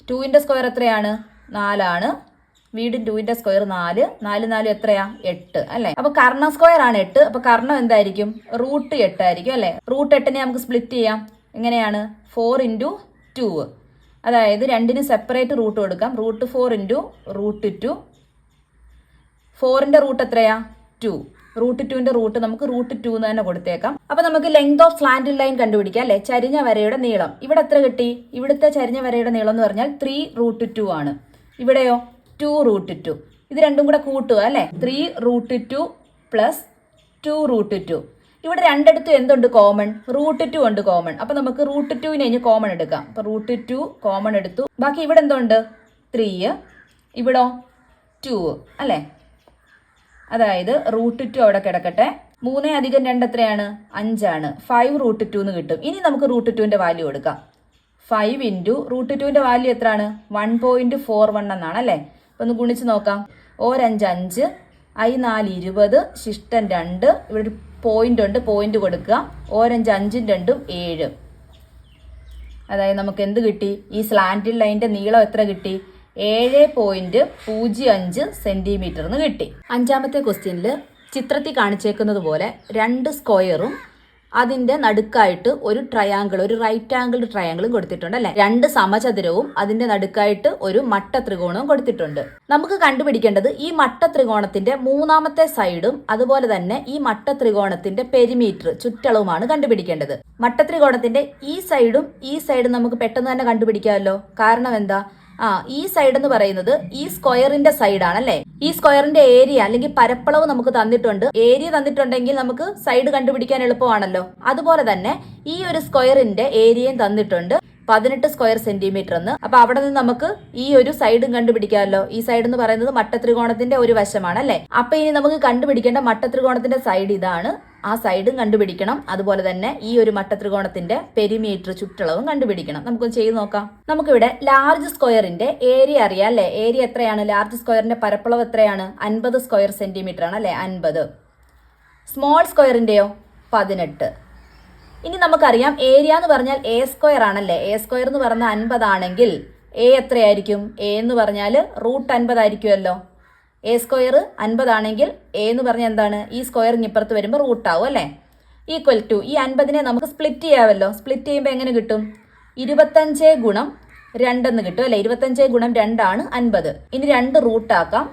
2ന്റെ സ്ക്വയർ എത്രയാണ്? 4 ആണ്. വീണ്ടും 2ന്റെ സ്ക്വയർ 4. 4 4 എത്രയാ? 8 അല്ലെ? അപ്പൊ കർണം സ്ക്വയർ ആണ് 8. അപ്പൊ കർണം എന്തായിരിക്കും? √8 ആയിരിക്കും അല്ലെ? √8നെ നമുക്ക് സ്പ്ലിറ്റ് ചെയ്യാം. എങ്ങനെയാണ്? 4 × 2. അതായത് രണ്ടിന് സെപ്പറേറ്റ് റൂട്ട് കൊടുക്കാം. √4 × √2. 4ന്റെ റൂട്ട് എത്രയാ? 2. √2ന്റെ റൂട്ട് നമുക്ക് √2 എന്ന് തന്നെ കൊടുത്തേക്കാം. അപ്പൊ നമുക്ക് ലെങ്ത് ഓഫ് സ്ലാന്റഡ് ലൈൻ കണ്ടുപിടിക്കാം അല്ലെ? ചരിഞ്ഞ വരയുടെ നീളം. ഇവിടെ എത്ര കിട്ടി? ഇവിടുത്തെ ചരിഞ്ഞ വരയുടെ നീളം എന്ന് പറഞ്ഞാൽ 3√2 ആണ്. ഇവിടെയോ 2√2. ഇത് രണ്ടും കൂടെ കൂട്ടുക അല്ലെ? 3√2 പ്ലസ് 2√2. ഇവിടെ രണ്ടിടത്തും എന്തുണ്ട് കോമൺ? √2 ഉണ്ട് കോമൺ. അപ്പൊ നമുക്ക് √2നെ ഇനി കോമൺ എടുക്കാം. അപ്പൊ √2 കോമൺ എടുത്തു. ബാക്കി ഇവിടെ എന്തുണ്ട്? 3. ഇവിടോ 2 അല്ലെ? അതായത് √2 അവിടെ കിടക്കട്ടെ. 3 + 2 എത്രയാണ്? 5 ആണ്. 5√2 എന്ന് കിട്ടും. ഇനി നമുക്ക് √2ന്റെ വാല്യൂ കൊടുക്കാം. 5 × √2ന്റെ വാല്യൂ എത്രയാണ്? 1.41 എന്നാണ് അല്ലേ? അപ്പൊ ഒന്ന് ഗുണിച്ച് നോക്കാം. 5 5, I 4 20, ശിഷ്ടം 2. ഇവിടെ ഒരു പോയിന്റ് ഉണ്ട്, പോയിന്റ് കൊടുക്കുക. 5 5 2 7. അതായത് നമുക്ക് എന്ത് കിട്ടി? ഈ സ്ലാന്റഡ് ലൈനിന്റെ നീളം എത്ര കിട്ടി? 7.05 സെന്റിമീറ്റർ എന്ന് കിട്ടി. അഞ്ചാമത്തെ ക്വസ്റ്റ്യനിൽ ചിത്രത്തിൽ കാണിച്ചേക്കുന്നത് പോലെ 2 സ്ക്വയറും അതിന്റെ നടുക്കായിട്ട് ഒരു ട്രയാങ്കിൾ, ഒരു റൈറ്റ് ആംഗിൾ ട്രയാങ്കിളും കൊടുത്തിട്ടുണ്ട് അല്ലെ? 2 സമചതുരവും അതിന്റെ നടുക്കായിട്ട് ഒരു മട്ട ത്രികോണവും കൊടുത്തിട്ടുണ്ട്. നമുക്ക് കണ്ടുപിടിക്കേണ്ടത് ഈ മട്ട ത്രികോണത്തിന്റെ മൂന്നാമത്തെ സൈഡും അതുപോലെ തന്നെ ഈ മട്ട ത്രികോണത്തിന്റെ പെരിമീറ്റർ ചുറ്റളവുമാണ് കണ്ടുപിടിക്കേണ്ടത്. മട്ട ത്രികോണത്തിന്റെ ഈ സൈഡും നമുക്ക് പെട്ടെന്ന് തന്നെ കണ്ടുപിടിക്കാമല്ലോ. കാരണം എന്താ? ഈ സൈഡ് എന്ന് പറയുന്നത് ഈ സ്ക്വയറിന്റെ സൈഡാണ് അല്ലേ? ഈ സ്ക്വയറിന്റെ ഏരിയ അല്ലെങ്കിൽ പരപ്പളവ് നമുക്ക് തന്നിട്ടുണ്ട്. ഏരിയ തന്നിട്ടുണ്ടെങ്കിൽ നമുക്ക് സൈഡ് കണ്ടുപിടിക്കാൻ എളുപ്പമാണല്ലോ. അതുപോലെ തന്നെ ഈ ഒരു സ്ക്വയറിന്റെ ഏരിയയും തന്നിട്ടുണ്ട്, 18 സ്ക്വയർ സെന്റിമീറ്റർ എന്ന്. അപ്പൊ അവിടെ നിന്ന് നമുക്ക് ഈ ഒരു സൈഡും കണ്ടുപിടിക്കാമല്ലോ. ഈ സൈഡ് എന്ന് പറയുന്നത് മട്ടത്രികോണത്തിന്റെ ഒരു വശമാണ് അല്ലെ. അപ്പൊ ഇനി നമുക്ക് കണ്ടുപിടിക്കേണ്ട മട്ടത്രികോണത്തിന്റെ സൈഡ് ഇതാണ്. ആ സൈഡും കണ്ടുപിടിക്കണം. അതുപോലെ തന്നെ ഈ ഒരു മട്ടത്രികോണത്തിന്റെ പെരിമീറ്റർ ചുറ്റളവും കണ്ടുപിടിക്കണം. നമുക്കൊന്ന് ചെയ്ത് നോക്കാം. നമുക്കിവിടെ ലാർജ് സ്ക്വയറിന്റെ ഏരിയ അറിയാം അല്ലെ. ഏരിയ എത്രയാണ്? ലാർജ് സ്ക്വയറിന്റെ പരപ്പളവ് എത്രയാണ്? 50 സ്ക്വയർ സെന്റിമീറ്റർ ആണ് അല്ലെ. 50. സ്മോൾ സ്ക്വയറിന്റെയോ 18. ഇനി നമുക്കറിയാം ഏരിയ എന്ന് പറഞ്ഞാൽ എ സ്ക്വയർ ആണല്ലേ. എ സ്ക്വയർ എന്ന് പറഞ്ഞാൽ 50 ആണെങ്കിൽ എ എത്രയായിരിക്കും? എ എന്ന് പറഞ്ഞാൽ √50 ആയിരിക്കുമല്ലോ. എ സ്ക്വയർ 50 ആണെങ്കിൽ എ എന്ന് പറഞ്ഞാൽ എന്താണ്? ഈ സ്ക്വയർ ഇപ്പുറത്ത് വരുമ്പോൾ റൂട്ടാവും അല്ലേ. ഈക്വൽ ടു ഈ 50നെ നമുക്ക് സ്പ്ലിറ്റ് ചെയ്യാമല്ലോ. സ്പ്ലിറ്റ് ചെയ്യുമ്പോൾ എങ്ങനെ കിട്ടും? 25 ഗുണം 2 എന്ന് കിട്ടും അല്ലേ. 25 ഗുണം 2 ആണ് 50. ഇനി 2 റൂട്ടാക്കാം.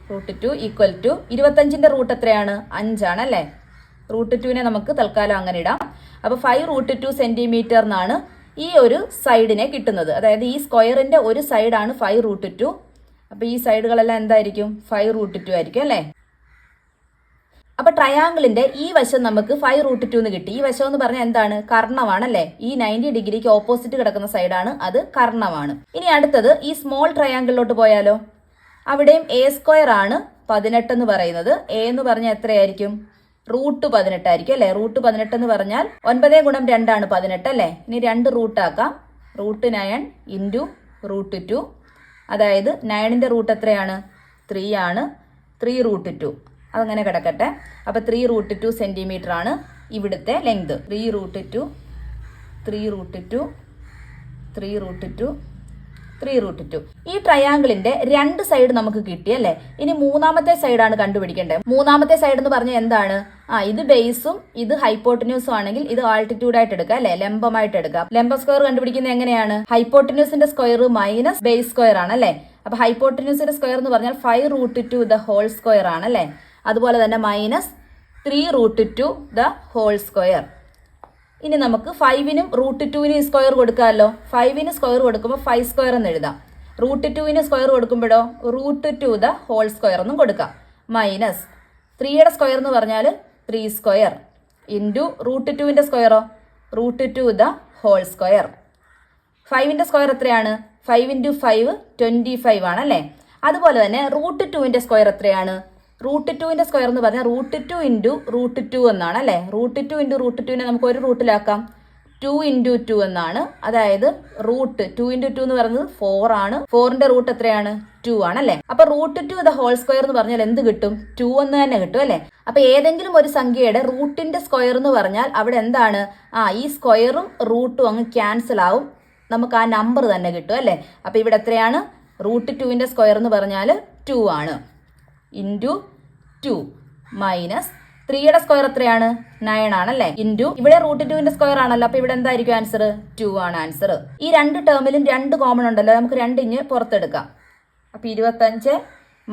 √2 ഈക്വൽ ടു 25ന്റെ റൂട്ട് എത്രയാണ്? 5 ആണ് അല്ലേ. √2നെ നമുക്ക് തൽക്കാലം അങ്ങനെ ഇടാം. അപ്പോൾ 5√2 സെന്റിമീറ്റർ എന്നാണ് ഈ ഒരു സൈഡിനെ കിട്ടുന്നത്. അതായത് ഈ സ്ക്വയറിന്റെ ഒരു സൈഡാണ് 5√2. അപ്പോൾ ഈ സൈഡുകളെല്ലാം എന്തായിരിക്കും? 5√2 ആയിരിക്കും അല്ലേ. അപ്പൊ ട്രയാങ്കിളിന്റെ ഈ വശം നമുക്ക് 5√2 എന്ന് കിട്ടി. ഈ വശം എന്ന് പറഞ്ഞാൽ എന്താണ്? കർണമാണല്ലേ. ഈ 90 ഡിഗ്രിക്ക് ഓപ്പോസിറ്റ് കിടക്കുന്ന സൈഡാണ്, അത് കർണമാണ്. ഇനി അടുത്തത് ഈ സ്മോൾ ട്രയാങ്കിളിലോട്ട് പോയാലോ. അവിടെയും എ സ്ക്വയർ ആണ് 18 എന്ന് പറയുന്നത്. എ എന്ന് പറഞ്ഞാൽ എത്രയായിരിക്കും? √18 ആയിരിക്കും അല്ലേ. √18 എന്ന് പറഞ്ഞാൽ 9 ഗുണം 2 ആണ് 18 അല്ലേ. ഇനി 2 റൂട്ടാക്കാം. √9 ഇൻറ്റു √2. അതായത് 9ന്റെ റൂട്ട് എത്രയാണ്? 3 ആണ്. 3√2 അതങ്ങനെ കിടക്കട്ടെ. അപ്പോൾ 3√2 സെന്റിമീറ്റർ ആണ് ഇവിടുത്തെ ലെങ്ത്. 3√2 ഈ ട്രയാങ്കിളിന്റെ 2 സൈഡ് നമുക്ക് കിട്ടിയല്ലേ. ഇനി മൂന്നാമത്തെ സൈഡാണ് കണ്ടുപിടിക്കേണ്ടത്. മൂന്നാമത്തെ സൈഡ് എന്ന് പറഞ്ഞാൽ എന്താണ്? ഇത് ബേസും ഇത് ഹൈപ്പോട്ടന്യൂസും ആണെങ്കിൽ ഇത് ആൾട്ടിറ്റ്യൂഡ് ആയിട്ട് എടുക്കാം അല്ലെ. ലംബമായിട്ട് എടുക്കാം. ലംബ സ്ക്വയർ കണ്ടുപിടിക്കുന്നത് എങ്ങനെയാണ്? ഹൈപ്പോട്ടന്യൂസിന്റെ സ്ക്വയർ മൈനസ് ബേസ് സ്ക്വയർ ആണ് അല്ലെ. അപ്പൊ ഹൈപ്പോട്ടന്യൂസിന്റെ സ്ക്വയർ എന്ന് പറഞ്ഞാൽ 5√2 ദ ഹോൾ സ്ക്വയർ ആണ് അല്ലെ. അതുപോലെ തന്നെ മൈനസ് 3√2 ദ ഹോൾ സ്ക്വയർ. ഇനി നമുക്ക് 5നും √2നും സ്ക്വയർ കൊടുക്കാമല്ലോ. 5ന് സ്ക്വയർ കൊടുക്കുമ്പോൾ 5 സ്ക്വയർ എന്ന് എഴുതാം. √2ന് സ്ക്വയർ കൊടുക്കുമ്പോഴോ √2 ദ ഹോൾ സ്ക്വയർ എന്നും കൊടുക്കാം. മൈനസ് 3യുടെ സ്ക്വയർ എന്ന് പറഞ്ഞാൽ 3 സ്ക്വയർ ഇൻറ്റു √2ന്റെ സ്ക്വയറോ √2 ദ ഹോൾ സ്ക്വയർ. 5ന്റെ സ്ക്വയർ എത്രയാണ്? 5 × 5 25 ആണല്ലേ. അതുപോലെ തന്നെ √2ന്റെ സ്ക്വയർ എത്രയാണ്? √2ന്റെ സ്ക്വയർ എന്ന് പറഞ്ഞാൽ √2 ഇൻറ്റു √2 എന്നാണ് അല്ലേ. √2 ഇൻറ്റു √2നെ നമുക്ക് ഒരു റൂട്ടിലാക്കാം. 2 × 2 എന്നാണ്. അതായത് √2 × 2 എന്ന് പറയുന്നത് 4 ആണ്. 4ന്റെ റൂട്ട് എത്രയാണ്? 2 ആണല്ലേ. അപ്പൊ √2 ദ ഹോൾ സ്ക്വയർ എന്ന് പറഞ്ഞാൽ എന്ത് കിട്ടും? 2 എന്ന് തന്നെ കിട്ടും അല്ലേ. അപ്പൊ ഏതെങ്കിലും ഒരു സംഖ്യയുടെ റൂട്ടിന്റെ സ്ക്വയർ എന്ന് പറഞ്ഞാൽ അവിടെ എന്താണ്? ഈ സ്ക്വയറും റൂട്ടും അങ്ങ് ക്യാൻസൽ ആവും. നമുക്ക് ആ നമ്പർ തന്നെ കിട്ടും അല്ലേ. അപ്പൊ ഇവിടെ എത്രയാണ്? √2ന്റെ സ്ക്വയർ എന്ന് പറഞ്ഞാൽ 2 ആണ്. ഇൻറ്റു 2 മൈനസ് 3യുടെ സ്ക്വയർ എത്രയാണ്? 9 ആണല്ലേ. ഇൻറ്റു ഇവിടെ √2ന്റെ സ്ക്വയർ ആണല്ലോ. അപ്പൊ ഇവിടെ എന്തായിരിക്കും ആൻസർ? 2 ആണ് ആൻസർ. ഈ 2 ടേമിലും 2 കോമൺ ഉണ്ടല്ലോ. നമുക്ക് 2 ഇഞ്ഞ് പുറത്തെടുക്കാം. അപ്പൊ 25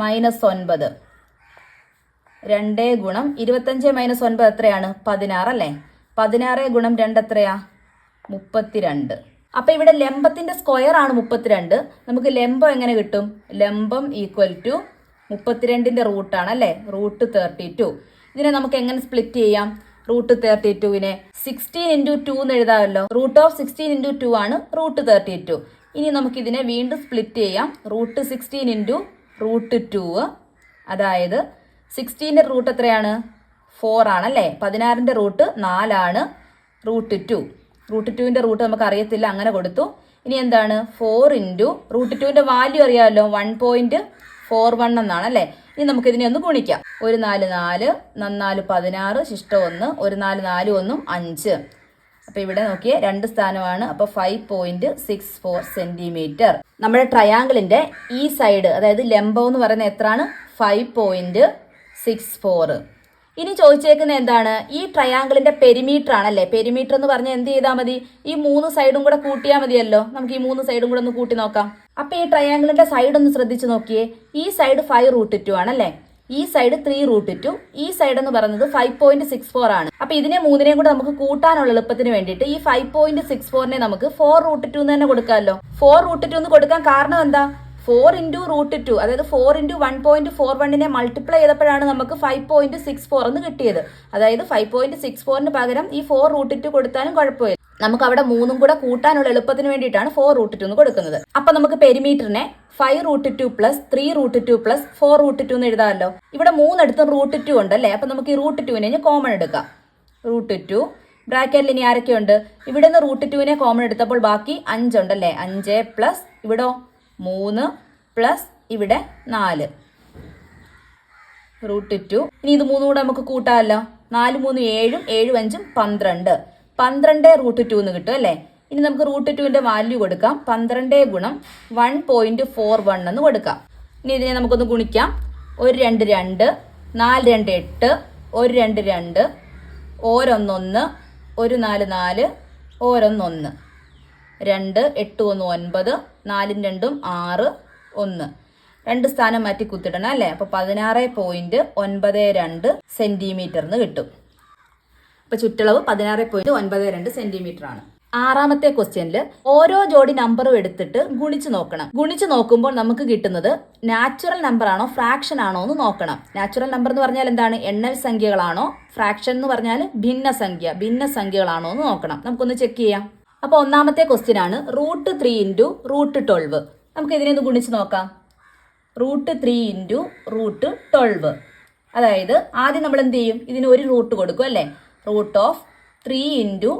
മൈനസ് 9. 2 ഗുണം 25 മൈനസ് 9 എത്രയാണ്? 16 അല്ലേ. 16 ഗുണം 2 എത്രയാ? 32. അപ്പൊ ഇവിടെ ലംബത്തിന്റെ സ്ക്വയർ ആണ് 32. നമുക്ക് ലംബം എങ്ങനെ കിട്ടും? ലംബം ഈക്വൽ ടു 32ന്റെ റൂട്ടാണ് അല്ലേ. √32. ഇതിനെ നമുക്ക് എങ്ങനെ സ്പ്ലിറ്റ് ചെയ്യാം? √32നെ 16 × 2 എന്ന് എഴുതാമല്ലോ. √16 × 2 ആണ് √32. ഇനി നമുക്കിതിനെ വീണ്ടും സ്പ്ലിറ്റ് ചെയ്യാം. √16 × √2. അതായത് 16ന്റെ റൂട്ട് എത്രയാണ്? 4 ആണല്ലേ. 16ന്റെ റൂട്ട് 4 ആണ്. √2. √2ന്റെ റൂട്ട് നമുക്ക് അറിയത്തില്ല, അങ്ങനെ കൊടുത്തു. ഇനി എന്താണ്? 4 × √2ന്റെ വാല്യൂ അറിയാമല്ലോ. 1.41 എന്നാണ് അല്ലേ. ഇനി നമുക്കിതിനെ ഒന്ന് ഗുണിക്കാം. 1 4 4 4 16 ശിഷ്ട 1 1 4 4 1 5. അപ്പൊ ഇവിടെ നോക്കിയേ 2 സ്ഥാനമാണ്. അപ്പൊ 5.64 സെന്റിമീറ്റർ. നമ്മുടെ ട്രയാങ്കിളിന്റെ ഈ സൈഡ് അതായത് ലംബം എന്ന് പറയുന്നത് എത്രയാണ്? 5.64. ഇനി ചോദിച്ചേക്കുന്നത് എന്താണ്? ഈ ട്രയാങ്കിളിന്റെ പെരിമീറ്റർ ആണല്ലേ. പെരിമീറ്റർ എന്ന് പറഞ്ഞാൽ എന്ത് ചെയ്താൽ മതി? ഈ 3 സൈഡും കൂടെ കൂട്ടിയാൽ മതിയല്ലോ. നമുക്ക് ഈ 3 സൈഡും കൂടെ ഒന്ന് കൂട്ടി നോക്കാം. അപ്പൊ ഈ ട്രയാങ്കിളിന്റെ സൈഡ് ഒന്ന് ശ്രദ്ധിച്ചു നോക്കിയേ. ഈ സൈഡ് 5√2 ആണല്ലേ. ഈ സൈഡ് 3√2. ഈ സൈഡ് എന്ന് പറയുന്നത് 5.64 ആണ്. അപ്പൊ ഇതിനെ 3നെയും കൂടെ നമുക്ക് കൂട്ടാനുള്ള എളുപ്പത്തിന് വേണ്ടിയിട്ട് ഈ 5.64നെ നമുക്ക് 4√2 എന്ന് തന്നെ കൊടുക്കാമല്ലോ. 4√2 എന്ന് കൊടുക്കാൻ കാരണം എന്താ? 4 × √2 അതായത് 4 × 1.41നെ മൾട്ടിപ്ലൈ ചെയ്തപ്പോഴാണ് നമുക്ക് 5.64 എന്ന് കിട്ടിയത്. അതായത് 5.64ന് പകരം ഈ 4√2 കൊടുത്താലും കുഴപ്പമില്ല. നമുക്ക് അവിടെ 3 കൂടെ കൂട്ടാനുള്ള എളുപ്പത്തിന് വേണ്ടിയിട്ടാണ് 4√2 എന്ന് കൊടുക്കുന്നത്. അപ്പൊ നമുക്ക് പെരിമീറ്ററിനെ 5√2 പ്ലസ് 3√2 പ്ലസ് 4√2 എന്ന് എഴുതാമല്ലോ. ഇവിടെ 3 എടുത്തും √2 ഉണ്ടല്ലേ. അപ്പൊ നമുക്ക് ഈ √2നെ കോമൺ എടുക്കാം. √2 ബ്രാക്കറ്റിൽ ഇനി ആരൊക്കെയുണ്ട്? ഇവിടെ നിന്ന് √2നെ കോമൺ എടുത്തപ്പോൾ ബാക്കി 5 ഉണ്ടല്ലേ. 5 പ്ലസ് ഇവിടോ 3 പ്ലസ് ഇവിടെ 4 √2. ഇനി ഇത് 3 കൂടെ നമുക്ക് കൂട്ടാമല്ലോ. 4 3 7 7 5 12 12√2 എന്ന് കിട്ടും അല്ലേ. ഇനി നമുക്ക് √2ന്റെ വാല്യൂ കൊടുക്കാം. 12 ഗുണം 1.41 എന്ന് കൊടുക്കാം. ഇനി ഇതിനെ നമുക്കൊന്ന് ഗുണിക്കാം. 1 2 2 4 2 8 1 2 2 1 1 1 4 4 1 1 2 8 1 9 4 2 6 1 2 സ്ഥാനം മാറ്റി കുത്തിടണം അല്ലേ. അപ്പോൾ 16.92 സെന്റിമീറ്റർ എന്ന് കിട്ടും. അപ്പോൾ ചുറ്റളവ് 16.92 സെന്റിമീറ്റർ ആണ്. ആറാമത്തെ ക്വസ്റ്റ്യനിൽ ഓരോ ജോഡി നമ്പറും എടുത്തിട്ട് ഗുണിച്ച് നോക്കണം. ഗുണിച്ച് നോക്കുമ്പോൾ നമുക്ക് കിട്ടുന്നത് നാച്ചുറൽ നമ്പർ ആണോ ഫ്രാക്ഷൻ ആണോ എന്ന് നോക്കണം. നാച്ചുറൽ നമ്പർ എന്ന് പറഞ്ഞാൽ എന്താണ്? എണ്ണൽ സംഖ്യകളാണോ? ഫ്രാക്ഷൻ എന്ന് പറഞ്ഞാൽ ഭിന്നസംഖ്യകളാണോ എന്ന് നോക്കണം. നമുക്കൊന്ന് ചെക്ക് ചെയ്യാം. അപ്പോൾ ഒന്നാമത്തെ ക്വസ്റ്റ്യൻ ആണ് √3 ഇൻറ്റു √12. നമുക്ക് ഇതിനെ ഒന്ന് ഗുണിച്ച് നോക്കാം. √3 ഇൻറ്റു √12. അതായത് ആദ്യം നമ്മൾ എന്ത് ചെയ്യും? ഇതിന് ഒരു റൂട്ട് കൊടുക്കും അല്ലേ. √3 ഇൻറ്റു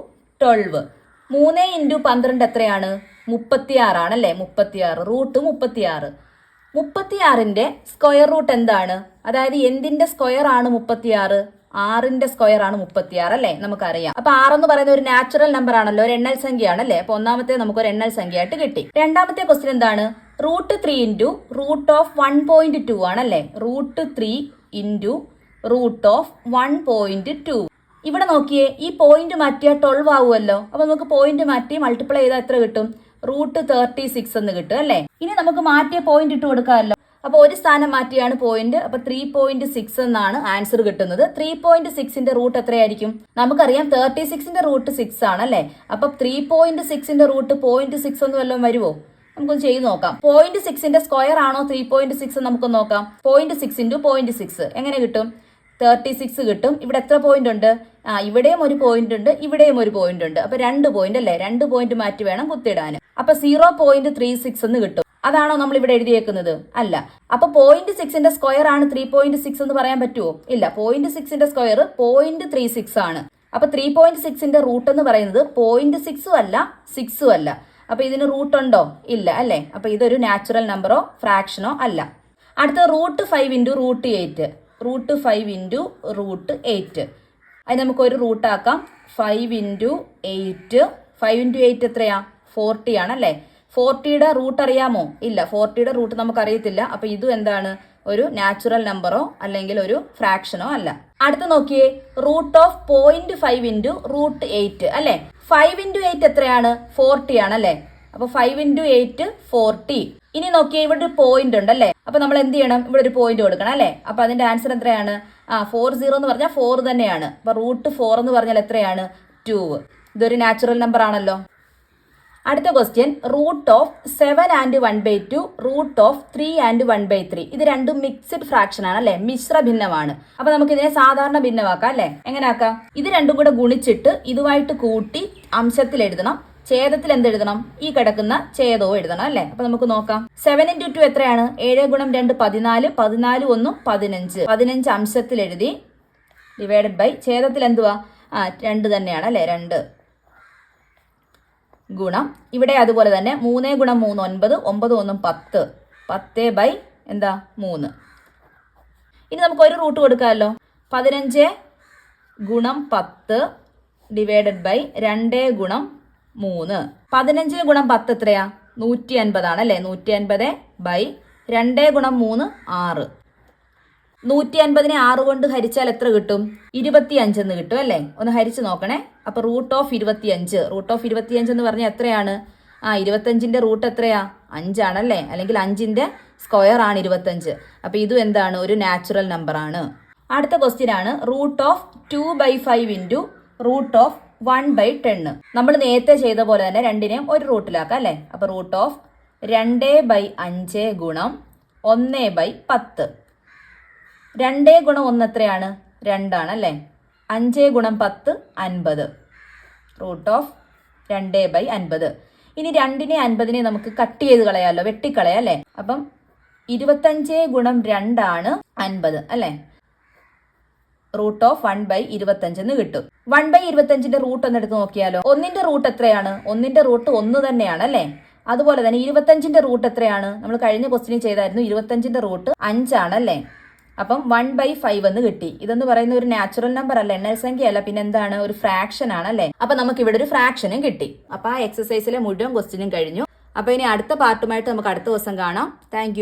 12. 3 ഇൻറ്റു 12 എത്രയാണ്? 36 ആണല്ലേ. 36 റൂട്ട് 36. 36ന്റെ സ്ക്വയർ റൂട്ട് എന്താണ്? അതായത് എന്തിന്റെ സ്ക്വയർ ആണ് 36? 6ന്റെ സ്ക്വയർ ആണ് 36 അല്ലേ, നമുക്കറിയാം. അപ്പൊ 6 എന്ന് പറയുന്നത് ഒരു നാച്ചുറൽ നമ്പർ ആണല്ലോ, ഒരു എണ്ണൽ സംഖ്യയാണല്ലേ. അപ്പൊ ഒന്നാമത്തെ നമുക്ക് ഒരു എണ്ണൽ സംഖ്യയായിട്ട് കിട്ടി. രണ്ടാമത്തെ ക്വസ്റ്റ്യൻ എന്താണ്? √3 ഇൻറ്റു √1.2 ആണല്ലേ. √3 ഇൻറ്റു √1.2. ഇവിടെ നോക്കിയേ, ഈ പോയിന്റ് മാറ്റിയാൽ 12 ആവുമല്ലോ. അപ്പൊ നമുക്ക് പോയിന്റ് മാറ്റി മൾട്ടിപ്ലൈ ചെയ്താൽ എത്ര കിട്ടും? √36 എന്ന് കിട്ടും അല്ലേ. ഇനി നമുക്ക് മാറ്റിയ പോയിന്റ് ഇട്ട് കൊടുക്കാമല്ലോ. അപ്പൊ ഒരു സ്ഥാനം മാറ്റിയാണ് പോയിന്റ്. അപ്പൊ 3.6 എന്നാണ് ആൻസർ കിട്ടുന്നത്. 3.6ന്റെ റൂട്ട് എത്രയായിരിക്കും? നമുക്കറിയാം 36ന്റെ റൂട്ട് 6 ആണല്ലേ. അപ്പൊ 3.6ന്റെ റൂട്ട് 0.6 എന്ന് വല്ലതും വരുമോ? നമുക്കൊന്ന് ചെയ്ത് നോക്കാം. 0.6ന്റെ സ്ക്വയർ ആണോ 3.6? നമുക്കൊന്ന് നോക്കാം. 0.6 ഇൻറ്റു 0.6 എങ്ങനെ കിട്ടും? 36 കിട്ടും. ഇവിടെ എത്ര പോയിന്റ് ഉണ്ട്? ഇവിടെയും ഒരു പോയിന്റ് ഉണ്ട്, ഇവിടെയും ഒരു പോയിന്റ് ഉണ്ട്. അപ്പൊ 2 പോയിന്റ് അല്ലേ. 2 പോയിന്റ് മാറ്റി വേണം കുത്തിയിടാൻ. അപ്പൊ 0.36 എന്ന് കിട്ടും. അതാണോ നമ്മൾ ഇവിടെ എഴുതിയേക്കുന്നത്? അല്ല. അപ്പൊ 0.6ന്റെ സ്ക്വയർ ആണ് 3.6 എന്ന് പറയാൻ പറ്റുമോ? ഇല്ല. 0.6ന്റെ സ്ക്വയർ 0.36 ആണ്. അപ്പൊ 3.6ന്റെ റൂട്ട് എന്ന് പറയുന്നത് 0.6 അല്ല 6 അല്ല. അപ്പൊ ഇതിന് റൂട്ട് ഉണ്ടോ? ഇല്ല അല്ലേ. അപ്പൊ ഇതൊരു നാച്ചുറൽ നമ്പറോ ഫ്രാക്ഷനോ അല്ല. അടുത്ത √5 ഇൻറ്റു √8. √5 ഇൻറ്റു √8. അത് നമുക്ക് ഒരു റൂട്ടാക്കാം. 5 ഇൻറ്റു 8. 5 ഇൻറ്റു 8 എത്രയാ? 40 ആണല്ലേ. 40യുടെ റൂട്ട് അറിയാമോ? ഇല്ല. 40യുടെ റൂട്ട് നമുക്ക് അറിയത്തില്ല. അപ്പൊ ഇതും എന്താണ്? ഒരു നാച്ചുറൽ നമ്പറോ അല്ലെങ്കിൽ ഒരു ഫ്രാക്ഷനോ അല്ല. അടുത്ത നോക്കിയേ, √0.5 ഇൻറ്റു √8 അല്ലേ. 5 ഇൻറ്റു 8 എത്രയാണ്? 40 ആണല്ലേ. അപ്പൊ 5 ഇൻറ്റു 8 40. ഇനി നോക്കിയേ, ഇവിടെ ഒരു പോയിന്റ് ഉണ്ടല്ലേ. അപ്പൊ നമ്മൾ എന്ത് ചെയ്യണം? ഇവിടെ ഒരു പോയിന്റ് കൊടുക്കണം അല്ലേ. അപ്പൊ അതിന്റെ ആൻസർ എത്രയാണ്? 40 എന്ന് പറഞ്ഞാൽ 4 തന്നെയാണ്. അപ്പൊ √4 എന്ന് പറഞ്ഞാൽ എത്രയാണ്? 2. ഇതൊരു നാച്ചുറൽ നമ്പർ ആണല്ലോ. അടുത്ത ക്വസ്റ്റ്യൻ, √7 and 1/2 √3 and 1/3. ഇത് രണ്ടും മിക്സ്ഡ് ഫ്രാക്ഷൻ ആണ് അല്ലെ, മിശ്ര ഭിന്നമാണ്. അപ്പൊ നമുക്ക് ഇതിനെ സാധാരണ ഭിന്നമാക്കാം അല്ലെ. എങ്ങനെ ആക്കാം? ഇത് രണ്ടും കൂടെ ഗുണിച്ചിട്ട് ഇതുമായിട്ട് കൂട്ടി അംശത്തിൽ എഴുതണം. ഛേദത്തിൽ എന്തെഴുതണം? ഈ കിടക്കുന്ന ഛേദവും എഴുതണം അല്ലെ. അപ്പൊ നമുക്ക് നോക്കാം. 7 ഇൻറ്റു 2 എത്രയാണ്? 7 ഗുണം 2 14. 14 1 15. 15 അംശത്തിൽ എഴുതി ഡിവൈഡഡ് ബൈ ഛേദത്തിൽ എന്തുവാ? 2 തന്നെയാണ് അല്ലെ. 2 ഗുണം ഇവിടെ അതുപോലെ തന്നെ 3 ഗുണം 3 9. 9 1 10. 10 ബൈ എന്താ? 3. ഇനി നമുക്ക് ഒരു റൂട്ട് കൊടുക്കാമല്ലോ. 15 ഗുണം 10 ഡിവൈഡഡ് ബൈ 2 ഗുണം 3. 15 ഗുണം 10 എത്രയാ? 150 ആണ് അല്ലേ. 150 ബൈ 2 ഗുണം 3 6. 150നെ 6 കൊണ്ട് ഹരിച്ചാൽ എത്ര കിട്ടും? 25 എന്ന് കിട്ടും അല്ലേ. ഒന്ന് ഹരിച്ച് നോക്കണേ. അപ്പൊ √25 എന്ന് പറഞ്ഞാൽ എത്രയാണ്? 25ന്റെ റൂട്ട് എത്രയാ? 5 ആണല്ലേ. അല്ലെങ്കിൽ 5ന്റെ സ്ക്വയർ ആണ് 25. അപ്പൊ ഇതും എന്താണ്? ഒരു നാച്ചുറൽ നമ്പർ ആണ്. അടുത്ത ക്വസ്റ്റ്യൻ ആണ് √2/5 ഇൻറ്റു √1/10. നമ്മൾ നേരത്തെ ചെയ്ത പോലെ തന്നെ രണ്ടിനെയും ഒരു റൂട്ടിലാക്കാം അല്ലേ. അപ്പൊ √2/5 ഗുണം 1/10. 2 ഗുണം 1 എത്രയാണ്? 2 ആണല്ലേ. 5 ഗുണം 10 50. 2/50. ഇനി 2നെ 50നെ നമുക്ക് കട്ട് ചെയ്ത് കളയാമല്ലോ, വെട്ടിക്കളയാം അല്ലേ. അപ്പം 25 ഗുണം 2 ആണ് 50 അല്ലേ. റൂട്ട് ഓഫ് 1/25 എന്ന് കിട്ടും. 1/25ന്റെ റൂട്ട് ഒന്ന് എടുത്ത് നോക്കിയാലോ. 1ന്റെ റൂട്ട് എത്രയാണ്? 1ന്റെ റൂട്ട് 1 തന്നെയാണ് അല്ലേ. അതുപോലെ തന്നെ 25ന്റെ റൂട്ട് എത്രയാണ്? നമ്മൾ കഴിഞ്ഞ ക്വസ്റ്റ്യൻ ചെയ്തായിരുന്നു. 25ന്റെ റൂട്ട് 5 ആണ് അല്ലേ. അപ്പം 1/5 എന്ന് കിട്ടി. ഇതെന്ന് പറയുന്ന ഒരു നാച്ചുറൽ നമ്പർ അല്ല, എണ്ണൽ സംഖ്യ അല്ല, പിന്നെ എന്താണ്, ഒരു ഫ്രാക്ഷൻ ആണ് അല്ലേ. അപ്പൊ നമുക്ക് ഇവിടെ ഒരു ഫ്രാക്ഷനും കിട്ടി. അപ്പൊ ആ എക്സസൈസിലെ മുഴുവൻ ക്വസ്റ്റ്യനും കഴിഞ്ഞു. അപ്പൊ ഇനി അടുത്ത പാർട്ടുമായിട്ട് നമുക്ക് അടുത്ത ദിവസം കാണാം. താങ്ക്